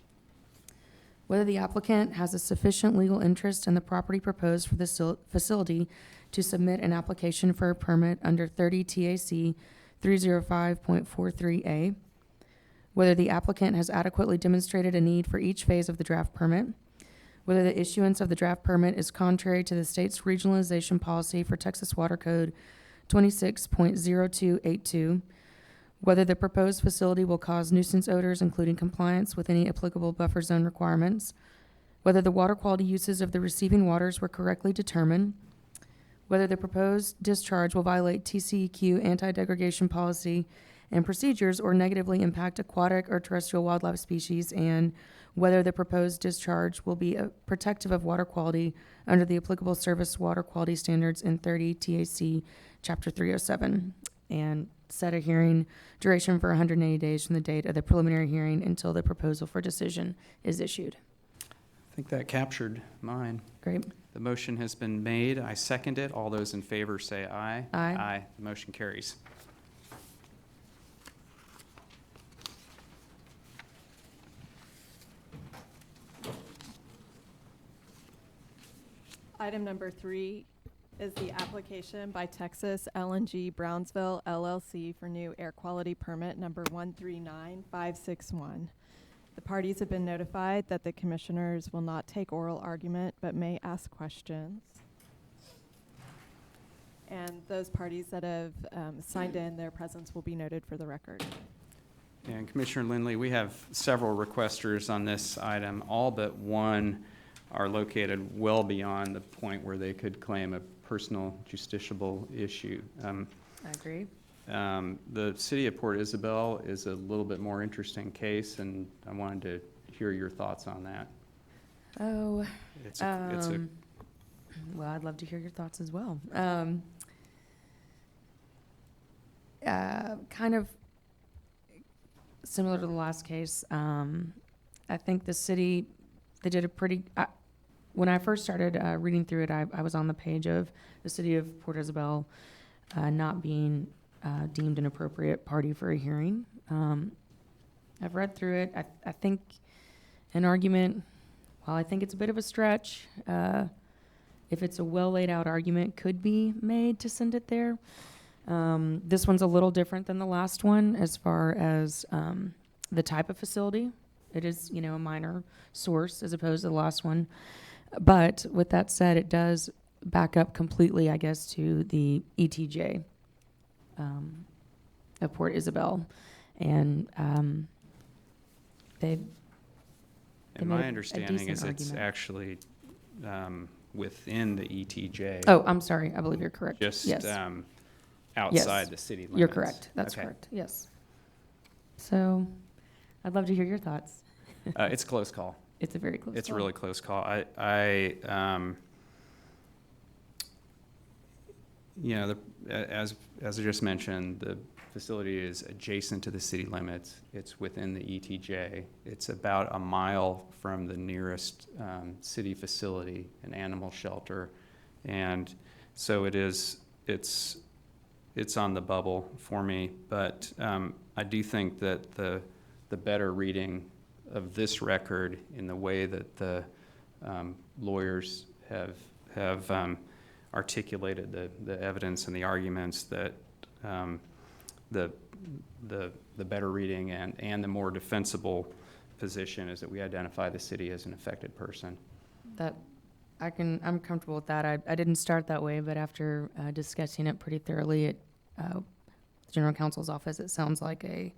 whether the applicant has a sufficient legal interest in the property proposed for this facility to submit an application for a permit under 30 TAC 305.43A, whether the applicant has adequately demonstrated a need for each phase of the draft permit, whether the issuance of the draft permit is contrary to the state's regionalization policy for Texas Water Code 26.0282, whether the proposed facility will cause nuisance odors, including compliance with any applicable buffer zone requirements, whether the water quality uses of the receiving waters were correctly determined, whether the proposed discharge will violate TCEQ anti-degradation policy and procedures or negatively impact aquatic or terrestrial wildlife species, and whether the proposed discharge will be protective of water quality under the applicable service water quality standards in 30 TAC Chapter 307. And set a hearing duration for 180 days from the date of the preliminary hearing until the proposal for decision is issued. I think that captured mine. Great. The motion has been made. I second it. All those in favor say aye. Aye. Aye. The motion carries. Item number 3 is the application by Texas LNG Brownsville LLC for new air quality permit number 139561. The parties have been notified that the commissioners will not take oral argument but may ask questions. And those parties that have signed in, their presence will be noted for the record. And Commissioner Lindley, we have several requesters on this item. All but one are located well beyond the point where they could claim a personal justiciable issue. I agree. The city of Port Isabel is a little bit more interesting case, and I wanted to hear your thoughts on that. Oh, It's a well, I'd love to hear your thoughts as well. Kind of similar to the last case. I think the city, they did a pretty, when I first started reading through it, I was on the page of the city of Port Isabel not being deemed an appropriate party for a hearing. I've read through it. I think an argument, while I think it's a bit of a stretch, if it's a well laid out argument, could be made to send it there. This one's a little different than the last one as far as the type of facility. It is, a minor source as opposed to the last one. But with that said, it does back up completely, I guess, to the ETJ of Port Isabel. And they And made my a understanding is decent it's argument. actually within the ETJ. Oh, I'm sorry. I believe you're correct. Just Yes. outside the city limits. You're correct. That's Okay. correct. Yes. So I'd love to hear your thoughts. It's a close call. It's a very close It's a call. really close call. As I just mentioned, the facility is adjacent to the city limits. It's within the ETJ. It's about a mile from the nearest city facility, an animal shelter, and so it's on the bubble for me. But I do think that the better reading of this record in the way that the lawyers have articulated the evidence and the arguments, that the better reading and the more defensible position is that we identify the city as an affected person. That I'm comfortable with that. I didn't start that way, but after discussing it pretty thoroughly at General Counsel's office, it sounds like a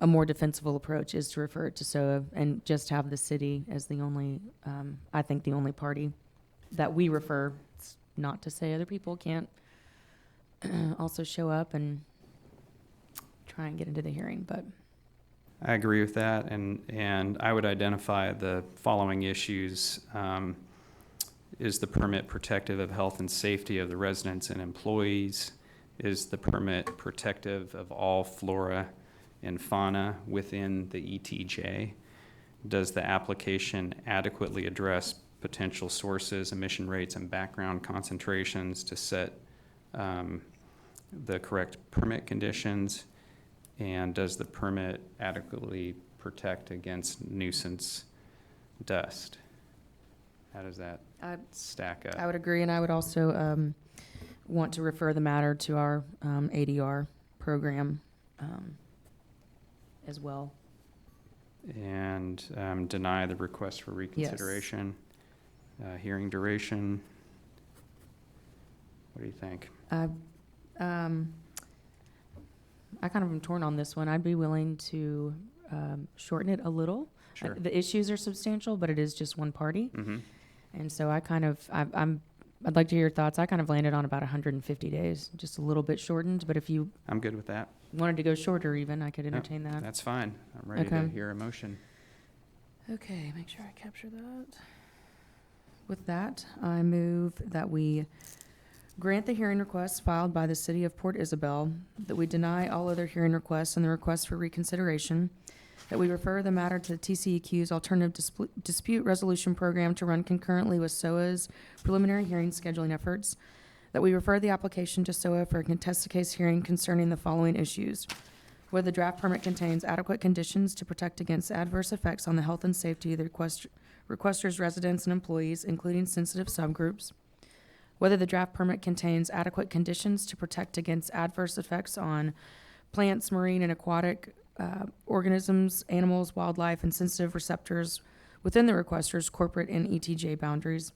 more defensible approach is to refer it to SOA and just have the city as the only, I think, the only party that we refer. It's not to say other people can't also show up and try and get into the hearing, but I agree with that, and I would identify the following issues. Is the permit protective of health and safety of the residents and employees? Is the permit protective of all flora and fauna within the ETJ? Does the application adequately address potential sources, emission rates, and background concentrations to set the correct permit conditions? And does the permit adequately protect against nuisance dust? How does that stack up? I would agree, and I would also want to refer the matter to our ADR program as well. And deny the request for reconsideration. Hearing duration. What do you think? I kind of am torn on this one. I'd be willing to shorten it a little. Sure. The issues are substantial, but it is just one party. Mm-hmm. And so I'd like to hear your thoughts. I kind of landed on about 150 days, just a little bit shortened. But if you I'm good with that. wanted to go shorter even, I could entertain that. That's fine. I'm ready to Okay. hear a motion. Okay, make sure I capture that. With that, I move that we Grant the hearing request filed by the City of Port Isabel, that we deny all other hearing requests and the request for reconsideration, that we refer the matter to TCEQ's Alternative Dispute Resolution Program to run concurrently with SOA's preliminary hearing scheduling efforts, that we refer the application to SOA for a contested case hearing concerning the following issues: whether the draft permit contains adequate conditions to protect against adverse effects on the health and safety of the requester's residents and employees, including sensitive subgroups, whether the draft permit contains adequate conditions to protect against adverse effects on plants, marine and aquatic organisms, animals, wildlife, and sensitive receptors within the requester's corporate and ETJ boundaries,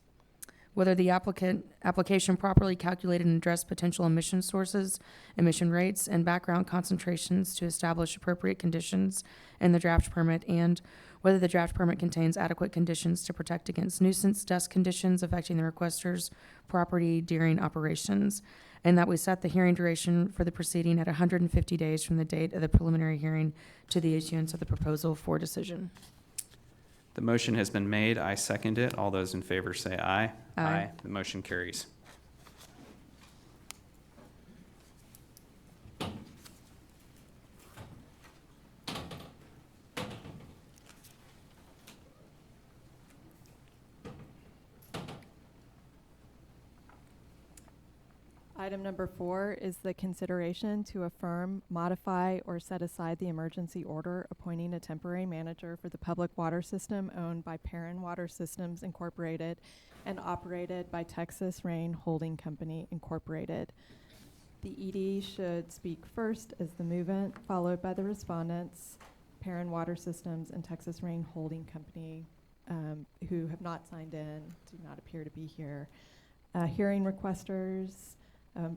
whether the application properly calculated and addressed potential emission sources, emission rates, and background concentrations to establish appropriate conditions in the draft permit, and whether the draft permit contains adequate conditions to protect against nuisance dust conditions affecting the requester's property during operations, and that we set the hearing duration for the proceeding at 150 days from the date of the preliminary hearing to the issuance of the proposal for decision. The motion has been made. I second it. All those in favor say aye. Aye. The motion carries. Item number 4 is the consideration to affirm, modify, or set aside the emergency order appointing a temporary manager for the public water system owned by Perrin Water Systems Incorporated and operated by Texas Rain Holding Company Incorporated. The ED should speak first as the movant, followed by the respondents, Perrin Water Systems and Texas Rain Holding Company, who have not signed in, do not appear to be here. Hearing requesters,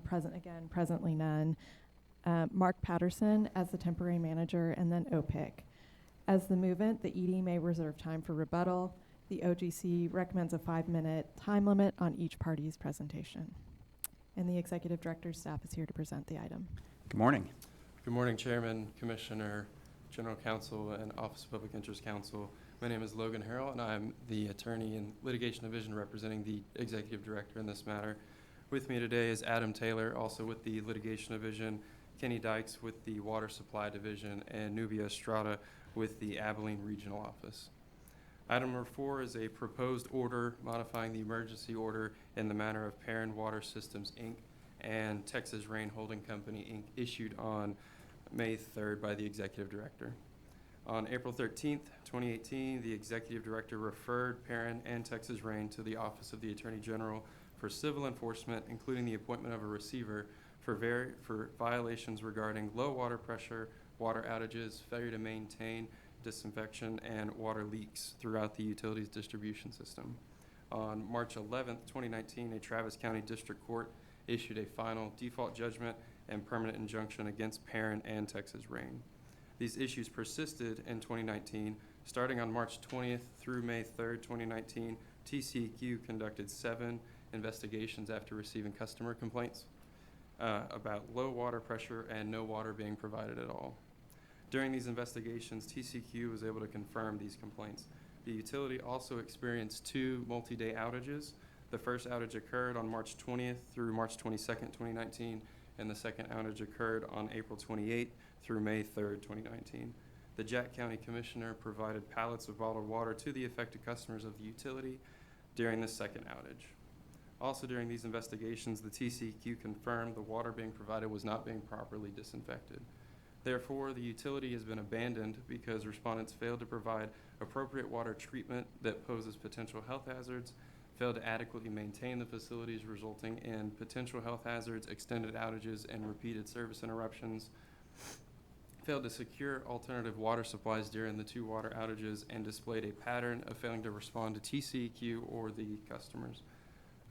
presently none. Mark Patterson as the temporary manager, and then OPIC. As the movant, the ED may reserve time for rebuttal. The OGC recommends a 5-minute time limit on each party's presentation. And the executive director's staff is here to present the item. Good morning. Good morning, Chairman, Commissioner, General Counsel, and Office of Public Interest Counsel. My name is Logan Harrell, and I'm the attorney in Litigation Division representing the executive director in this matter. With me today is Adam Taylor, also with the Litigation Division, Kenny Dykes with the Water Supply Division, and Nubia Estrada with the Abilene Regional Office. Item number 4 is a proposed order modifying the emergency order in the manner of Perrin Water Systems, Inc. and Texas Rain Holding Company, Inc. issued on May 3rd by the executive director. On April 13th, 2018, the executive director referred Perrin and Texas Rain to the Office of the Attorney General for civil enforcement, including the appointment of a receiver for violations regarding low water pressure, water outages, failure to maintain disinfection, and water leaks throughout the utilities distribution system. On March 11th, 2019, a Travis County District Court issued a final default judgment and permanent injunction against Perrin and Texas Rain. These issues persisted in 2019. Starting on March 20th through May 3rd, 2019, TCEQ conducted 7 investigations after receiving customer complaints about low water pressure and no water being provided at all. During these investigations, TCEQ was able to confirm these complaints. The utility also experienced 2 multi-day outages. The first outage occurred on March 20th through March 22nd, 2019, and the second outage occurred on April 28th through May 3rd, 2019. The Jack County Commissioner provided pallets of bottled water to the affected customers of the utility during the second outage. Also during these investigations, the TCEQ confirmed the water being provided was not being properly disinfected. Therefore, the utility has been abandoned because respondents failed to provide appropriate water treatment that poses potential health hazards, failed to adequately maintain the facilities, resulting in potential health hazards, extended outages, and repeated service interruptions, failed to secure alternative water supplies during the 2 water outages, and displayed a pattern of failing to respond to TCEQ or the customers.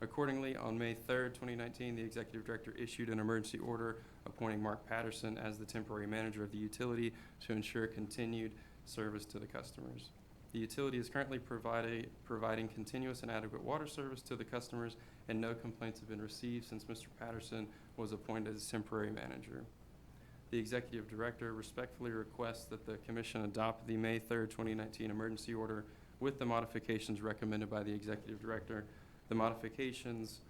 Accordingly, on May 3rd, 2019, the executive director issued an emergency order appointing Mark Patterson as the temporary manager of the utility to ensure continued service to the customers. The utility is currently providing continuous and adequate water service to the customers, and no complaints have been received since Mr. Patterson was appointed as temporary manager. The executive director respectfully requests that the commission adopt the May 3rd, 2019 emergency order with the modifications recommended by the executive director. The modifications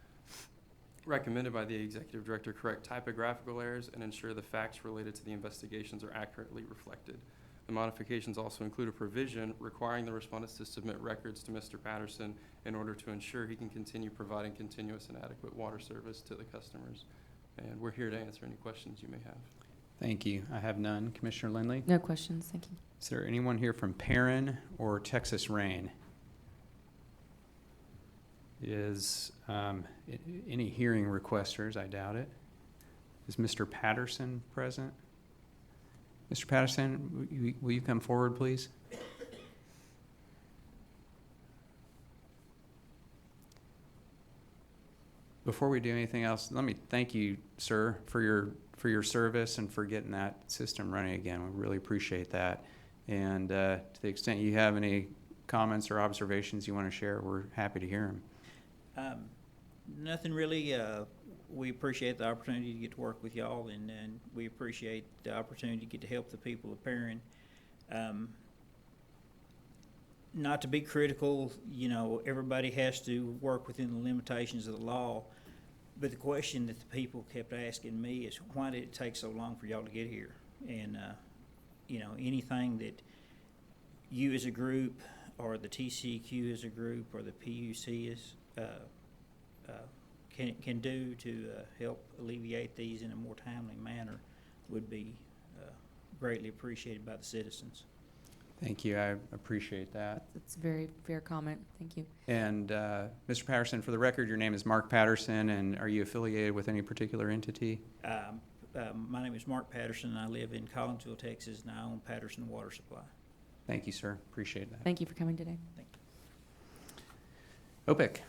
recommended by the executive director correct typographical errors and ensure the facts related to the investigations are accurately reflected. The modifications also include a provision requiring the respondents to submit records to Mr. Patterson in order to ensure he can continue providing continuous and adequate water service to the customers. And we're here to answer any questions you may have. Thank you. I have none. Commissioner Lindley? No questions, thank you. Is there anyone here from Perrin or Texas Rain? Is any hearing requesters? I doubt it. Is Mr. Patterson present? Mr. Patterson, will you come forward, please? Before we do anything else, let me thank you, sir, for your service and for getting that system running again. We really appreciate that. And to the extent you have any comments or observations you want to share, we're happy to hear them. Nothing really. We appreciate the opportunity to get to work with y'all, and we appreciate the opportunity to get to help the people of Perrin. Not to be critical, everybody has to work within the limitations of the law, but the question that the people kept asking me is, why did it take so long for y'all to get here? And, anything that you as a group, or the TCQ as a group, or the PUC can do to help alleviate these in a more timely manner would be greatly appreciated by the citizens. Thank you. I appreciate that. It's a very fair comment, thank you. And Mr. Patterson, for the record, your name is Mark Patterson, and are you affiliated with any particular entity? My name is Mark Patterson, and I live in Collinsville, Texas, and I own Patterson Water Supply. Thank you, sir. Appreciate that. Thank you for coming today. Thank you. OPIC.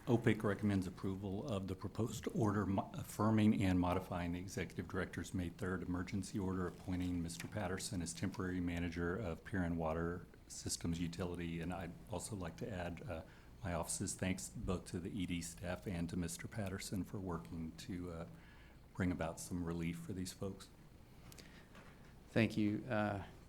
OPIC recommends approval of the proposed order affirming and modifying the executive director's May 3rd emergency order appointing Mr. Patterson as temporary manager of Perrin Water Systems Utility. And I'd also like to add my office's thanks both to the ED staff and to Mr. Patterson for working to bring about some relief for these folks. Thank you.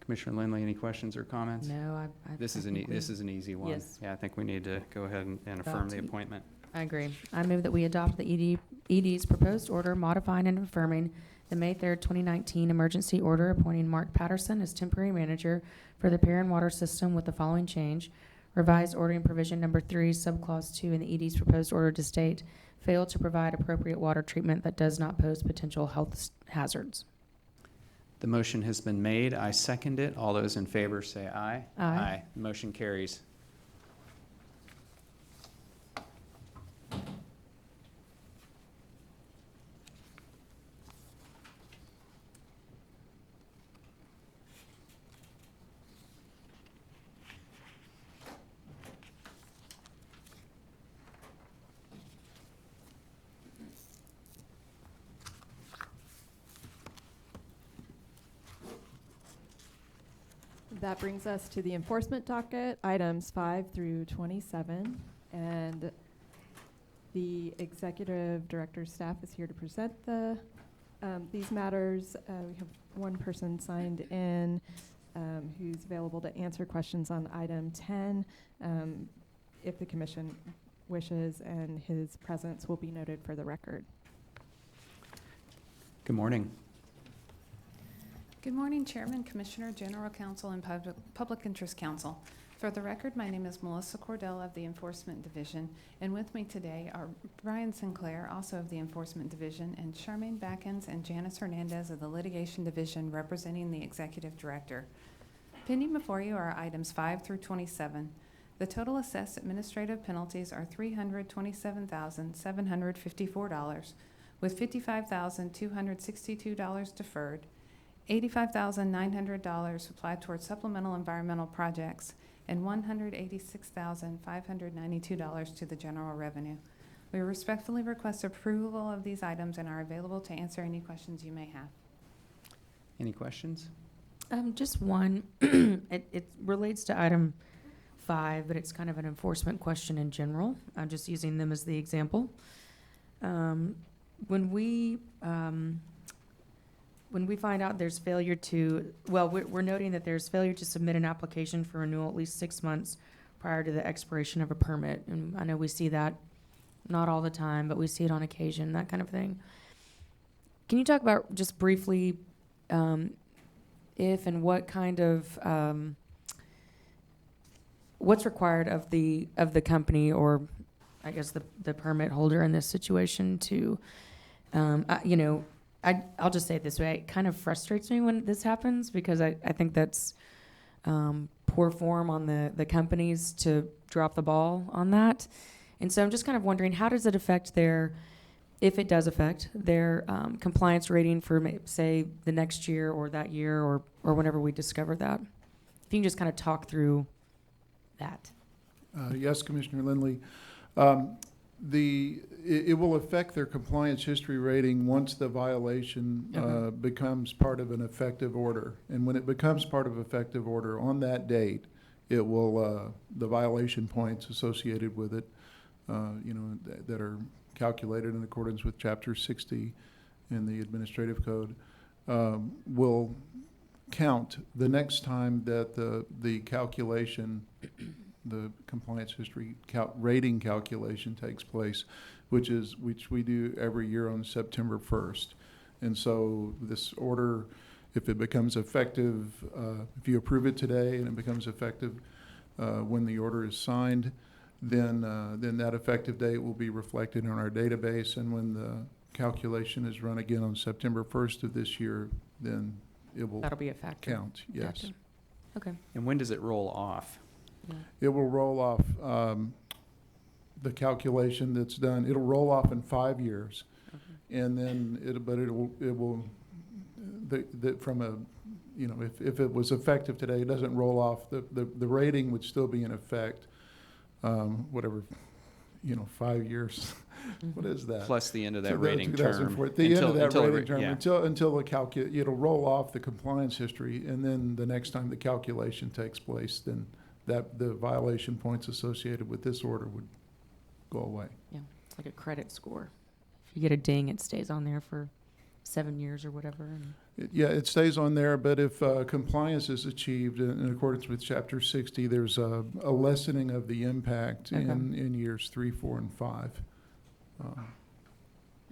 Commissioner Lindley, any questions or comments? No, This is an easy one. Yes. Yeah, I think we need to go ahead and affirm the appointment. I agree. I move that we adopt the ED's proposed order modifying and affirming the May 3rd, 2019 emergency order appointing Mark Patterson as temporary manager for the Perrin Water System with the following change. Revised ordering provision number 3, subclause 2 in the ED's proposed order to state, fail to provide appropriate water treatment that does not pose potential health hazards. The motion has been made. I second it. All those in favor say aye. Aye. Motion carries. That brings us to the enforcement docket, items 5 through 27. And the executive director's staff is here to present these matters. We have one person signed in who's available to answer questions on item 10 if the commission wishes, and his presence will be noted for the record. Good morning. Good morning, Chairman, Commissioner, General Counsel, and Public Interest Counsel. For the record, my name is Melissa Cordell of the Enforcement Division, and with me today are Brian Sinclair, also of the Enforcement Division, and Charmaine Backens and Janice Hernandez of the Litigation Division, representing the Executive Director. Pending before you are items 5 through 27. The total assessed administrative penalties are $327,754, with $55,262 deferred, $85,900 applied towards supplemental environmental projects, and $186,592 to the general revenue. We respectfully request approval of these items and are available to answer any questions you may have. Any questions? Just one. It relates to item 5, but it's kind of an enforcement question in general. I'm just using them as the example. When we find out there's failure to, we're noting that there's failure to submit an application for renewal at least 6 months prior to the expiration of a permit. And I know we see that not all the time, but we see it on occasion, that kind of thing. Can you talk about just briefly if and what kind of what's required of the company, or I guess the permit holder in this situation to, I'll just say it this way, it kind of frustrates me when this happens, because I think that's poor form on the companies to drop the ball on that. And so I'm just kind of wondering, how does it affect if it does affect their compliance rating for, say, the next year or that year or whenever we discover that? If you can just kind of talk through that. Yes, Commissioner Lindley. It will affect their compliance history rating once the violation becomes part of an effective order. And when it becomes part of effective order on that date, it will, the violation points associated with it, that are calculated in accordance with Chapter 60 in the Administrative Code, will count the next time that the calculation, the compliance history rating calculation takes place, which we do every year on September 1st. And so this order, if it becomes effective, if you approve it today and it becomes effective when the order is signed, then that effective date will be reflected in our database. And when the calculation is run again on September 1st of this year, then it will That'll be a factor. count. Yes. Gotcha. Okay. And when does it roll off? Yeah. It will roll off the calculation that's done. It'll roll off in 5 years, and then from a, if it was effective today, it doesn't roll off. The rating would still be in effect. Whatever, 5 years. What is that? Plus the end of that rating term. The end of that until rating term, until it'll roll off the compliance history, and then the next time the calculation takes place, then the violation points associated with this order would go away. Yeah, it's like a credit score. If you get a ding, it stays on there for 7 years or whatever. It stays on there, but if compliance is achieved in accordance with Chapter 60, there's a lessening of the impact in years 3, 4, and 5.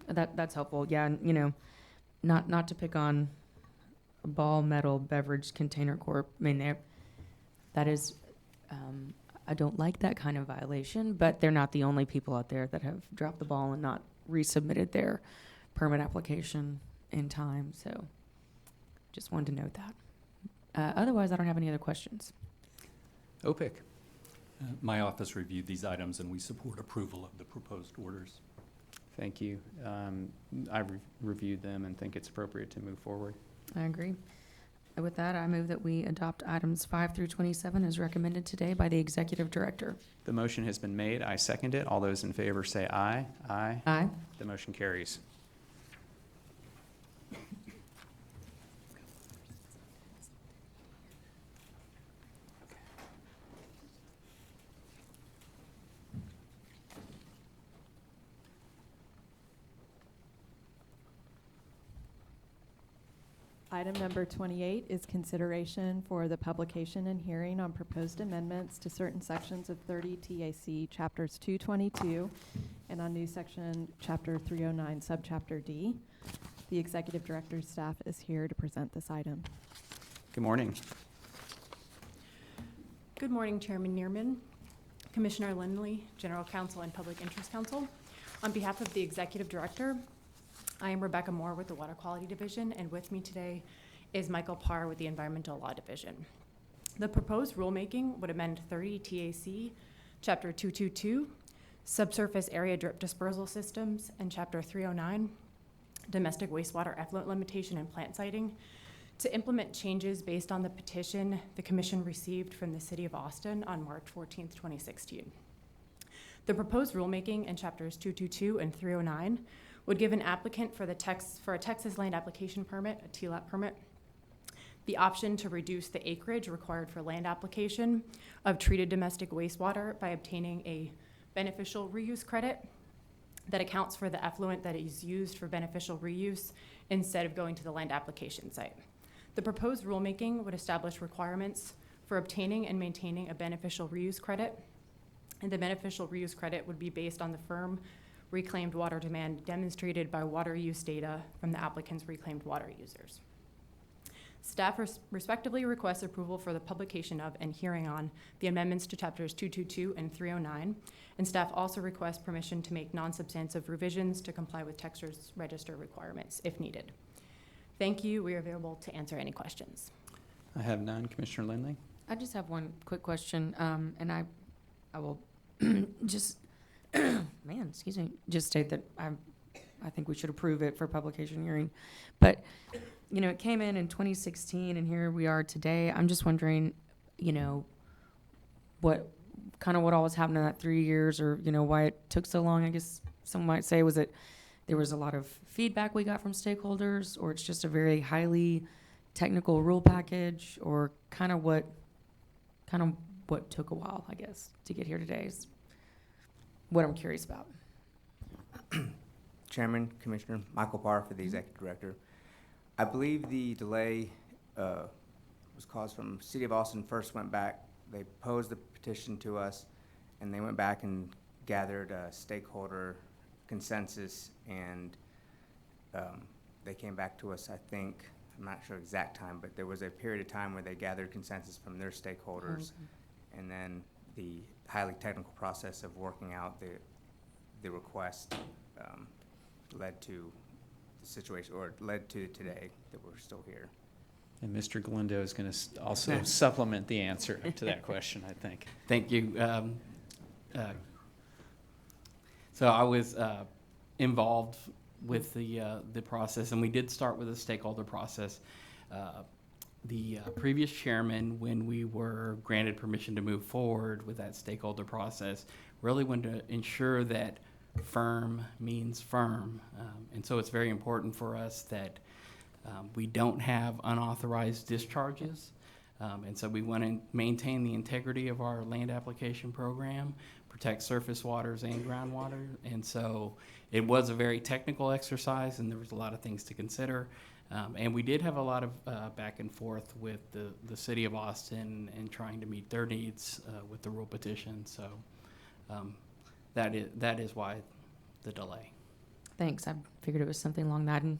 That's helpful. Yeah, and not to pick on Ball Metal Beverage Container Corp. I mean, that is, I don't like that kind of violation, but they're not the only people out there that have dropped the ball and not resubmitted their permit application in time. So just wanted to note that. Otherwise, I don't have any other questions. OPIC. My office reviewed these items and we support approval of the proposed orders. Thank you. I've reviewed them and think it's appropriate to move forward. I agree. With that, I move that we adopt items 5 through 27 as recommended today by the Executive Director. The motion has been made. I second it. All those in favor say aye. Aye. Aye. The motion carries. Item number 28 is consideration for the publication and hearing on proposed amendments to certain sections of 30 TAC Chapters 222 and on new section Chapter 309, Subchapter D. The Executive Director's staff is here to present this item. Good morning. Good morning, Chairman Neerman, Commissioner Lindley, General Counsel and Public Interest Counsel. On behalf of the Executive Director, I am Rebecca Moore with the Water Quality Division, and with me today is Michael Parr with the Environmental Law Division. The proposed rulemaking would amend 30 TAC, Chapter 222, Subsurface Area Drip Dispersal Systems, and Chapter 309, Domestic Wastewater Effluent Limitation and Plant Siting, to implement changes based on the petition the Commission received from the City of Austin on March 14th, 2016. The proposed rulemaking in Chapters 222 and 309 would give an applicant for a Texas Land Application Permit, a TLAP permit, the option to reduce the acreage required for land application of treated domestic wastewater by obtaining a beneficial reuse credit that accounts for the effluent that is used for beneficial reuse instead of going to the land application site. The proposed rulemaking would establish requirements for obtaining and maintaining a beneficial reuse credit, and the beneficial reuse credit would be based on the firm reclaimed water demand demonstrated by water use data from the applicant's reclaimed water users. Staff respectively requests approval for the publication of and hearing on the amendments to chapters 222 and 309, and staff also requests permission to make non-substantive revisions to comply with Texas Register requirements if needed. Thank you. We are available to answer any questions. I have none. Commissioner Lindley? I just have one quick question, and I will just, excuse me, just state that I think we should approve it for publication hearing. But, you know, it came in 2016, and here we are today. I'm just wondering, you know, what all was happening in that 3 years, or, you know, why it took so long. I guess some might say, was it there was a lot of feedback we got from stakeholders, or it's just a very highly technical rule package, or kind of what took a while, I guess, to get here today is what I'm curious about. Chairman, Commissioner, Michael Parr for the Executive Director. I believe the delay was caused from City of Austin first went back. They posed the petition to us, and they went back and gathered a stakeholder consensus, and they came back to us, I think, I'm not sure exact time, but there was a period of time where they gathered consensus from their stakeholders, and then the highly technical process of working out the request led to the situation, or led to today that we're still here. And Mr. Galindo is going to also supplement the answer to that question, I think. Thank you. So I was involved with the process, and we did start with a stakeholder process. The previous chairman, when we were granted permission to move forward with that stakeholder process, really wanted to ensure that firm means firm. And so it's very important for us that we don't have unauthorized discharges. And so we want to maintain the integrity of our land application program, protect surface waters and groundwater. And so it was a very technical exercise, and there was a lot of things to consider. And we did have a lot of back and forth with the City of Austin and trying to meet their needs with the rule petition. So that is why the delay. Thanks. I figured it was something along that, and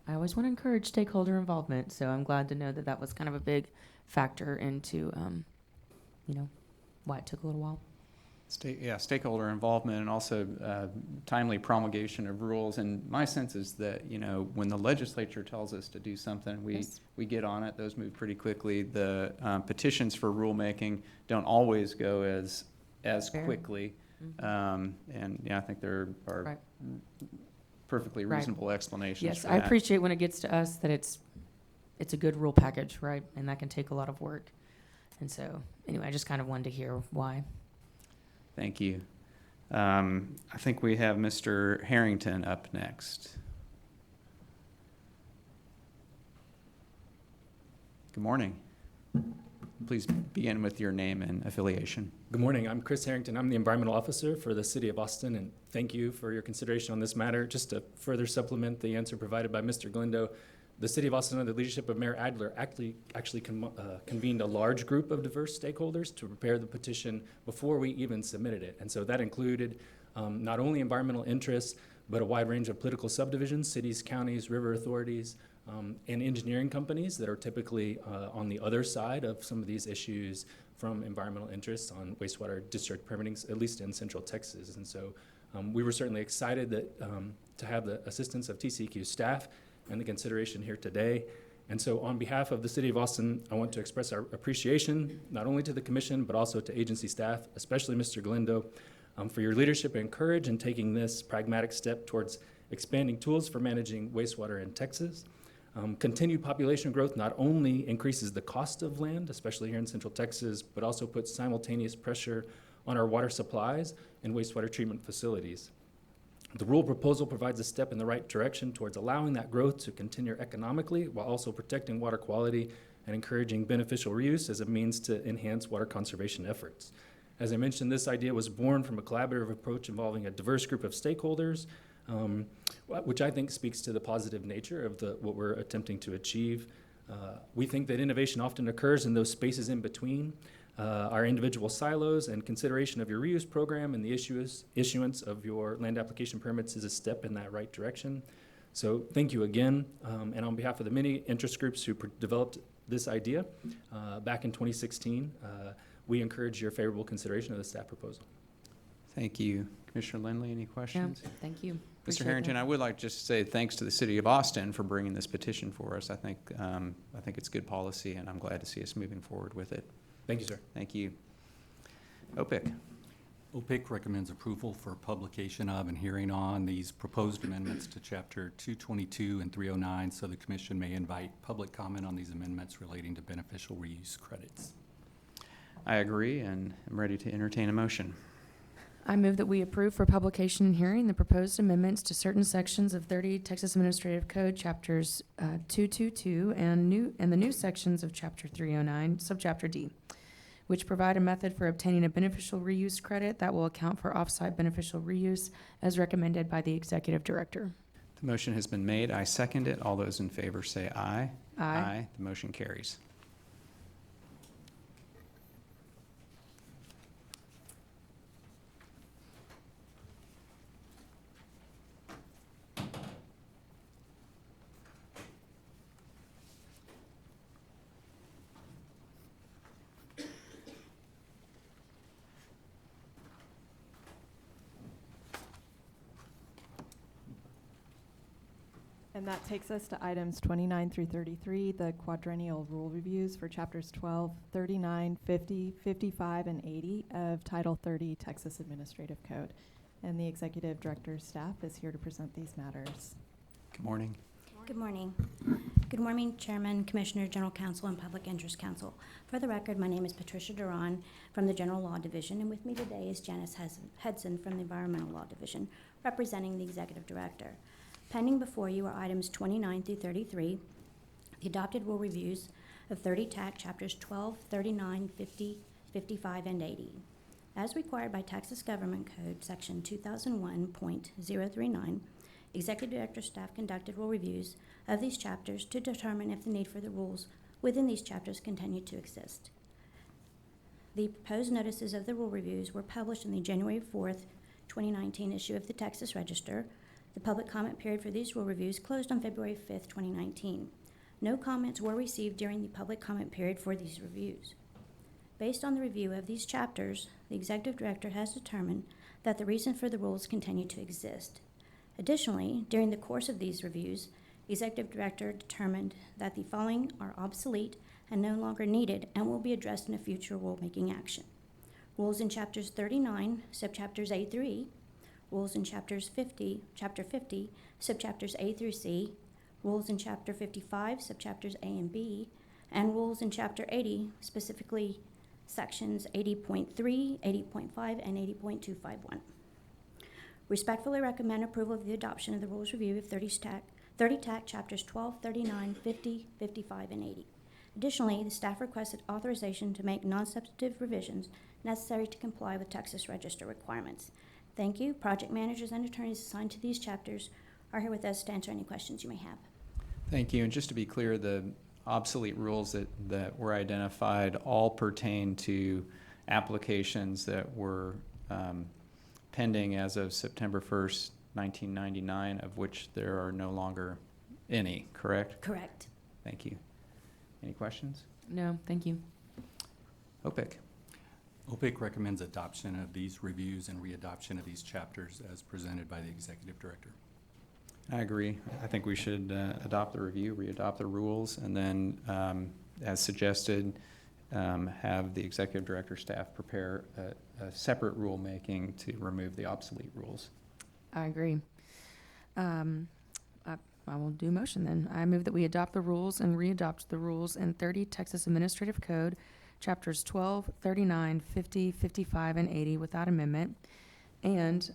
I always want to encourage stakeholder involvement, so I'm glad to know that that was kind of a big factor into, you know, why it took a little while. Stakeholder involvement, and also timely promulgation of rules. And my sense is that, you know, when the legislature tells us to do something, we get on it. Those move pretty quickly. The petitions for rulemaking don't always go as Fair. quickly. And I think there are perfectly reasonable explanations. Yes, for I that. appreciate when it gets to us that it's a good rule package, right? And that can take a lot of work. And so, anyway, I just kind of wanted to hear why. Thank you. I think we have Mr. Harrington up next. Good morning. Please begin with your name and affiliation. Good morning. I'm Chris Harrington. I'm the Environmental Officer for the City of Austin, and thank you for your consideration on this matter. Just to further supplement the answer provided by Mr. Galindo, the City of Austin, under the leadership of Mayor Adler, actually convened a large group of diverse stakeholders to prepare the petition before we even submitted it. And so that included not only environmental interests, but a wide range of political subdivisions, cities, counties, river authorities, and engineering companies that are typically on the other side of some of these issues from environmental interests on wastewater discharge permitting, at least in Central Texas. And so we were certainly excited that, to have the assistance of TCEQ staff and the consideration here today. And so on behalf of the City of Austin, I want to express our appreciation not only to the Commission, but also to agency staff, especially Mr. Galindo, for your leadership and courage in taking this pragmatic step towards expanding tools for managing wastewater in Texas. Continued population growth not only increases the cost of land, especially here in Central Texas, but also puts simultaneous pressure on our water supplies and wastewater treatment facilities. The rule proposal provides a step in the right direction towards allowing that growth to continue economically while also protecting water quality and encouraging beneficial reuse as a means to enhance water conservation efforts. As I mentioned, this idea was born from a collaborative approach involving a diverse group of stakeholders, which I think speaks to the positive nature of what we're attempting to achieve. We think that innovation often occurs in those spaces in between, our individual silos and consideration of your reuse program and the issuance of your land application permits is a step in that right direction. So thank you again. And on behalf of the many interest groups who developed this idea back in 2016, we encourage your favorable consideration of the staff proposal. Thank you. Commissioner Lindley, any questions? Yeah, thank you. Mr. Appreciate Harrington, that. I would like just to say thanks to the City of Austin for bringing this petition for us. I think it's good policy, and I'm glad to see us moving forward with it. Thank you, sir. Thank you. OPIC. OPIC recommends approval for publication of and hearing on these proposed amendments to Chapter 222 and 309, so the Commission may invite public comment on these amendments relating to beneficial reuse credits. I agree, and I'm ready to entertain a motion. I move that we approve for publication and hearing the proposed amendments to certain sections of 30 Texas Administrative Code, Chapters 222, and the new sections of Chapter 309, Subchapter D, which provide a method for obtaining a beneficial reuse credit that will account for off-site beneficial reuse as recommended by the Executive Director. The motion has been made. I second it. All those in favor say aye. Aye. The motion carries. And that takes us to items 29 through 33, the quadrennial rule reviews for chapters 12, 39, 50, 55, and 80 of Title 30 Texas Administrative Code. And the Executive Director's staff is here to present these matters. Good morning. Good morning. Good morning, Chairman, Commissioner, General Counsel, and Public Interest Counsel. For the record, my name is Patricia Duran from the General Law Division, and with me today is Janice Hudson from the Environmental Law Division, representing the Executive Director. Pending before you are items 29 through 33, the adopted rule reviews of 30 TAC Chapters 12, 39, 50, 55, and 80. As required by Texas Government Code, Section 2001.039, Executive Director staff conducted rule reviews of these chapters to determine if the need for the rules within these chapters continue to exist. The proposed notices of the rule reviews were published in the January 4th, 2019 issue of the Texas Register. The public comment period for these rule reviews closed on February 5th, 2019. No comments were received during the public comment period for these reviews. Based on the review of these chapters, the Executive Director has determined that the reason for the rules continue to exist. Additionally, during the course of these reviews, the Executive Director determined that the following are obsolete and no longer needed and will be addressed in a future rulemaking action. Rules in Chapters 39, Subchapters A through E, rules in Chapter 50, Subchapters A through C, rules in Chapter 55, Subchapters A and B, and rules in Chapter 80, specifically Sections 80.3, 80.5, and 80.251. Respectfully recommend approval of the adoption of the rules review of 30 TAC Chapters 12, 39, 50, 55, and 80. Additionally, the staff requested authorization to make non-substantive revisions necessary to comply with Texas Register requirements. Thank you. Project managers and attorneys assigned to these chapters are here with us to answer any questions you may have. Thank you. And just to be clear, the obsolete rules that were identified all pertain to applications that were pending as of September 1st, 1999, of which there are no longer any, correct? Correct. Thank you. Any questions? No, thank you. OPIC. OPIC recommends adoption of these reviews and readoption of these chapters as presented by the Executive Director. I agree. I think we should adopt the review, readopt the rules, and then, as suggested, have the Executive Director staff prepare a separate rulemaking to remove the obsolete rules. I agree. I will do a motion then. I move that we adopt the rules and readopt the rules in 30 Texas Administrative Code, Chapters 12, 39, 50, 55, and 80 without amendment, and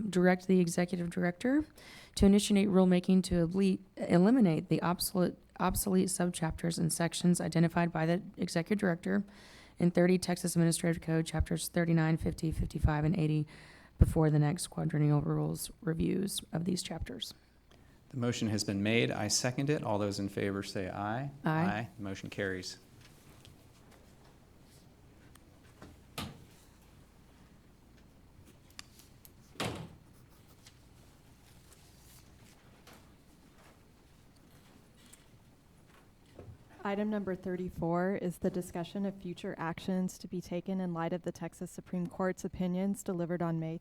direct the Executive Director to initiate rulemaking to eliminate the obsolete subchapters and sections identified by the Executive Director in 30 Texas Administrative Code, Chapters 39, 50, 55, and 80 before the next quadrennial rules reviews of these chapters. The motion has been made. I second it. All those in favor say aye. Aye. The motion carries. Item number 34 is the discussion of future actions to be taken in light of the Texas Supreme Court's opinions delivered on May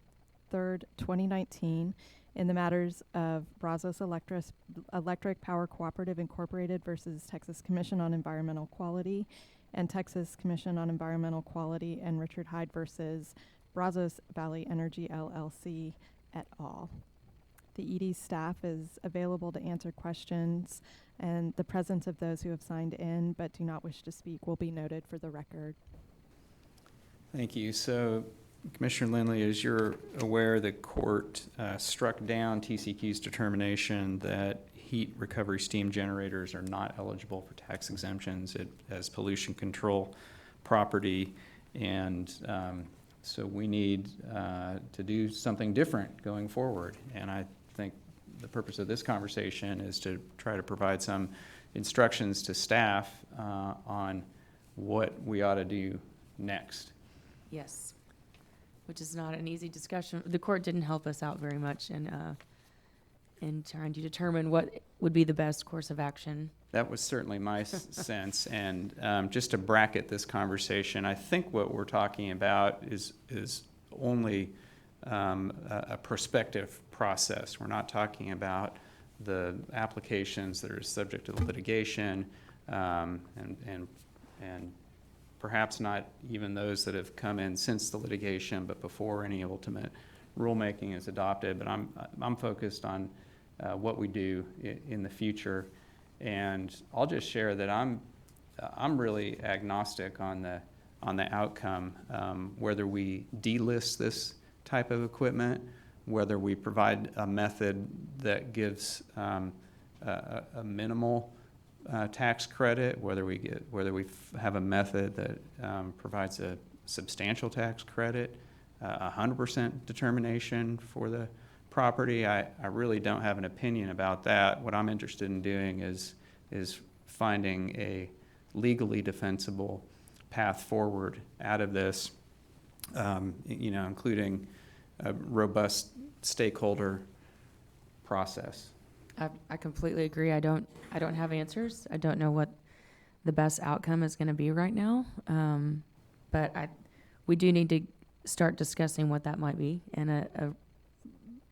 3rd, 2019 in the matters of Brazos Electric Power Cooperative Incorporated versus Texas Commission on Environmental Quality and Texas Commission on Environmental Quality and Richard Hyde versus Brazos Valley Energy LLC et al. The ED staff is available to answer questions, and the presence of those who have signed in but do not wish to speak will be noted for the record. Thank you. So, Commissioner Lindley, as you're aware, the court struck down TCQ's determination that heat recovery steam generators are not eligible for tax exemptions as pollution control property, and so we need to do something different going forward. And I think the purpose of this conversation is to try to provide some instructions to staff on what we ought to do next. Yes, which is not an easy discussion. The court didn't help us out very much in trying to determine what would be the best course of action. That was certainly my sense. And just to bracket this conversation, I think what we're talking about is only a prospective process. We're not talking about the applications that are subject to litigation, and perhaps not even those that have come in since the litigation, but before any ultimate rulemaking is adopted. But I'm focused on what we do in the future, and I'll just share that I'm really agnostic on the outcome, whether we delist this type of equipment, whether we provide a method that gives a minimal tax credit, whether we have a method that provides a substantial tax credit, 100% determination for the property. I really don't have an opinion about that. What I'm interested in doing is finding a legally defensible path forward out of this, including a robust stakeholder process. I completely agree. I don't have answers. I don't know what the best outcome is going to be right now. But we do need to start discussing what that might be. And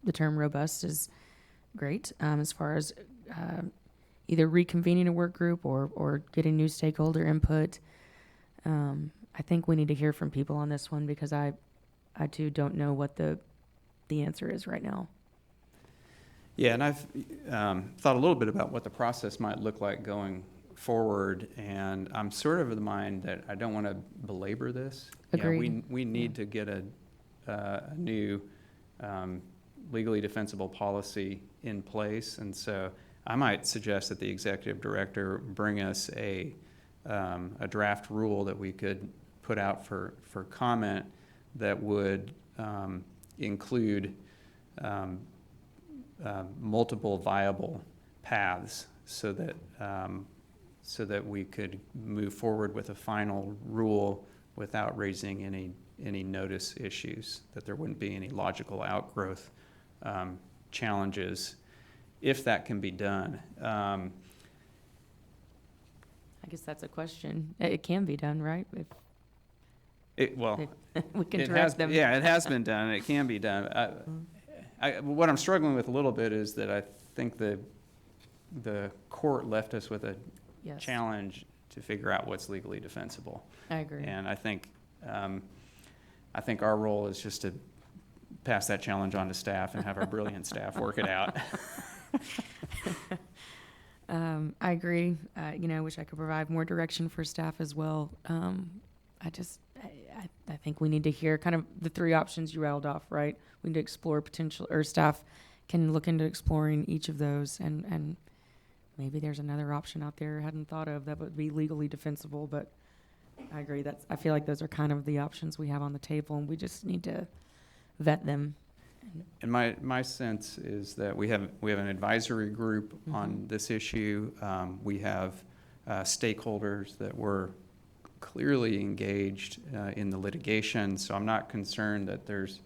the term robust is great as far as either reconvening a work group or getting new stakeholder input. I think we need to hear from people on this one because I too don't know what the answer is right now. Yeah, and I've thought a little bit about what the process might look like going forward, and I'm sort of of the mind that I don't want to belabor this. Agreed. Yeah, we need to get a new legally defensible policy in place, and so I might suggest that the executive director bring us a draft rule that we could put out for comment that would include multiple viable paths so that we could move forward with a final rule without raising any notice issues, that there wouldn't be any logical outgrowth challenges if that can be done. I guess that's a question. It can be done, right? We can direct them. Yeah, it has been done. It can be done. What I'm struggling with a little bit is that I think the court left us with a challenge to figure out what's legally defensible. I agree. And I think our role is just to pass that challenge on to staff and have our brilliant staff work it out. I agree. I wish I could provide more direction for staff as well. I think we need to hear kind of the three options you rattled off, right? We need to explore potential, or staff can look into exploring each of those, and maybe there's another option out there I hadn't thought of that would be legally defensible, but I agree. I feel like those are kind of the options we have on the table, and we just need to vet them. And my sense is that we have an advisory group on this issue. We have stakeholders that were clearly engaged in the litigation, so I'm not concerned that there's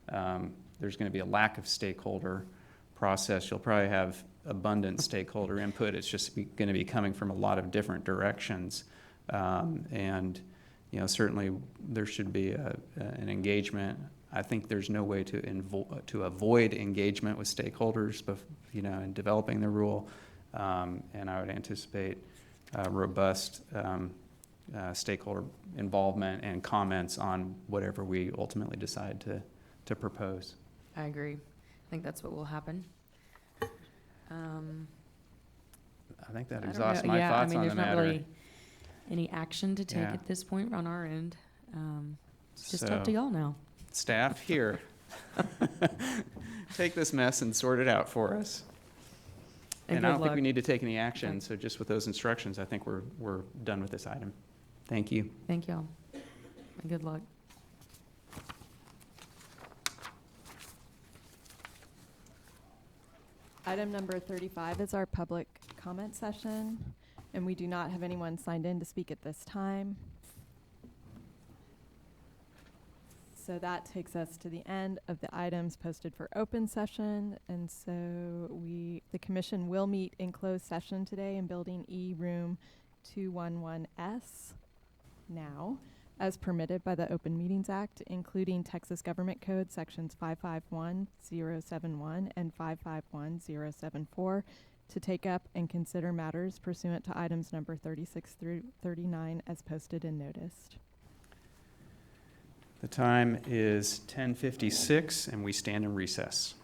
going to be a lack of stakeholder process. You'll probably have abundant stakeholder input. It's just going to be coming from a lot of different directions. And, you know, certainly there should be an engagement. I think there's no way to avoid engagement with stakeholders, you know, in developing the rule. And I would anticipate robust stakeholder involvement and comments on whatever we ultimately decide to propose. I agree. I think that's what will happen. I think that I don't exhausts know. my Yeah, thoughts I mean, on the there's not matter. really any action to take Yeah. at this point on our end. It's just So, up to y'all now. Staff, here. Take this mess and sort it out for us. And I good don't think we luck. need to take any action, so just with those instructions, I think we're done with this item. Thank you. Thank y'all. And good luck. Item number 35 is our public comment session, and we do not have anyone signed in to speak at this time. So that takes us to the end of the items posted for open session, and so the commission will meet in closed session today in Building E, Room 211S now, as permitted by the Open Meetings Act, including Texas Government Code Sections 551071 and 551074, to take up and consider matters pursuant to items number 36 through 39 as posted and noticed. The time is 10:56, and we stand in recess.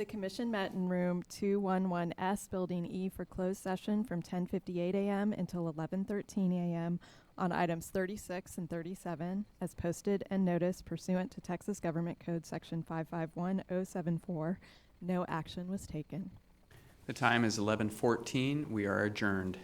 The commission met in room 211S, Building E, for closed session from 10:58 a.m. until 11:13 a.m. on items 36 and 37, as posted and noticed pursuant to Texas Government Code Section 551074. No action was taken. The time is 11:14. We are adjourned.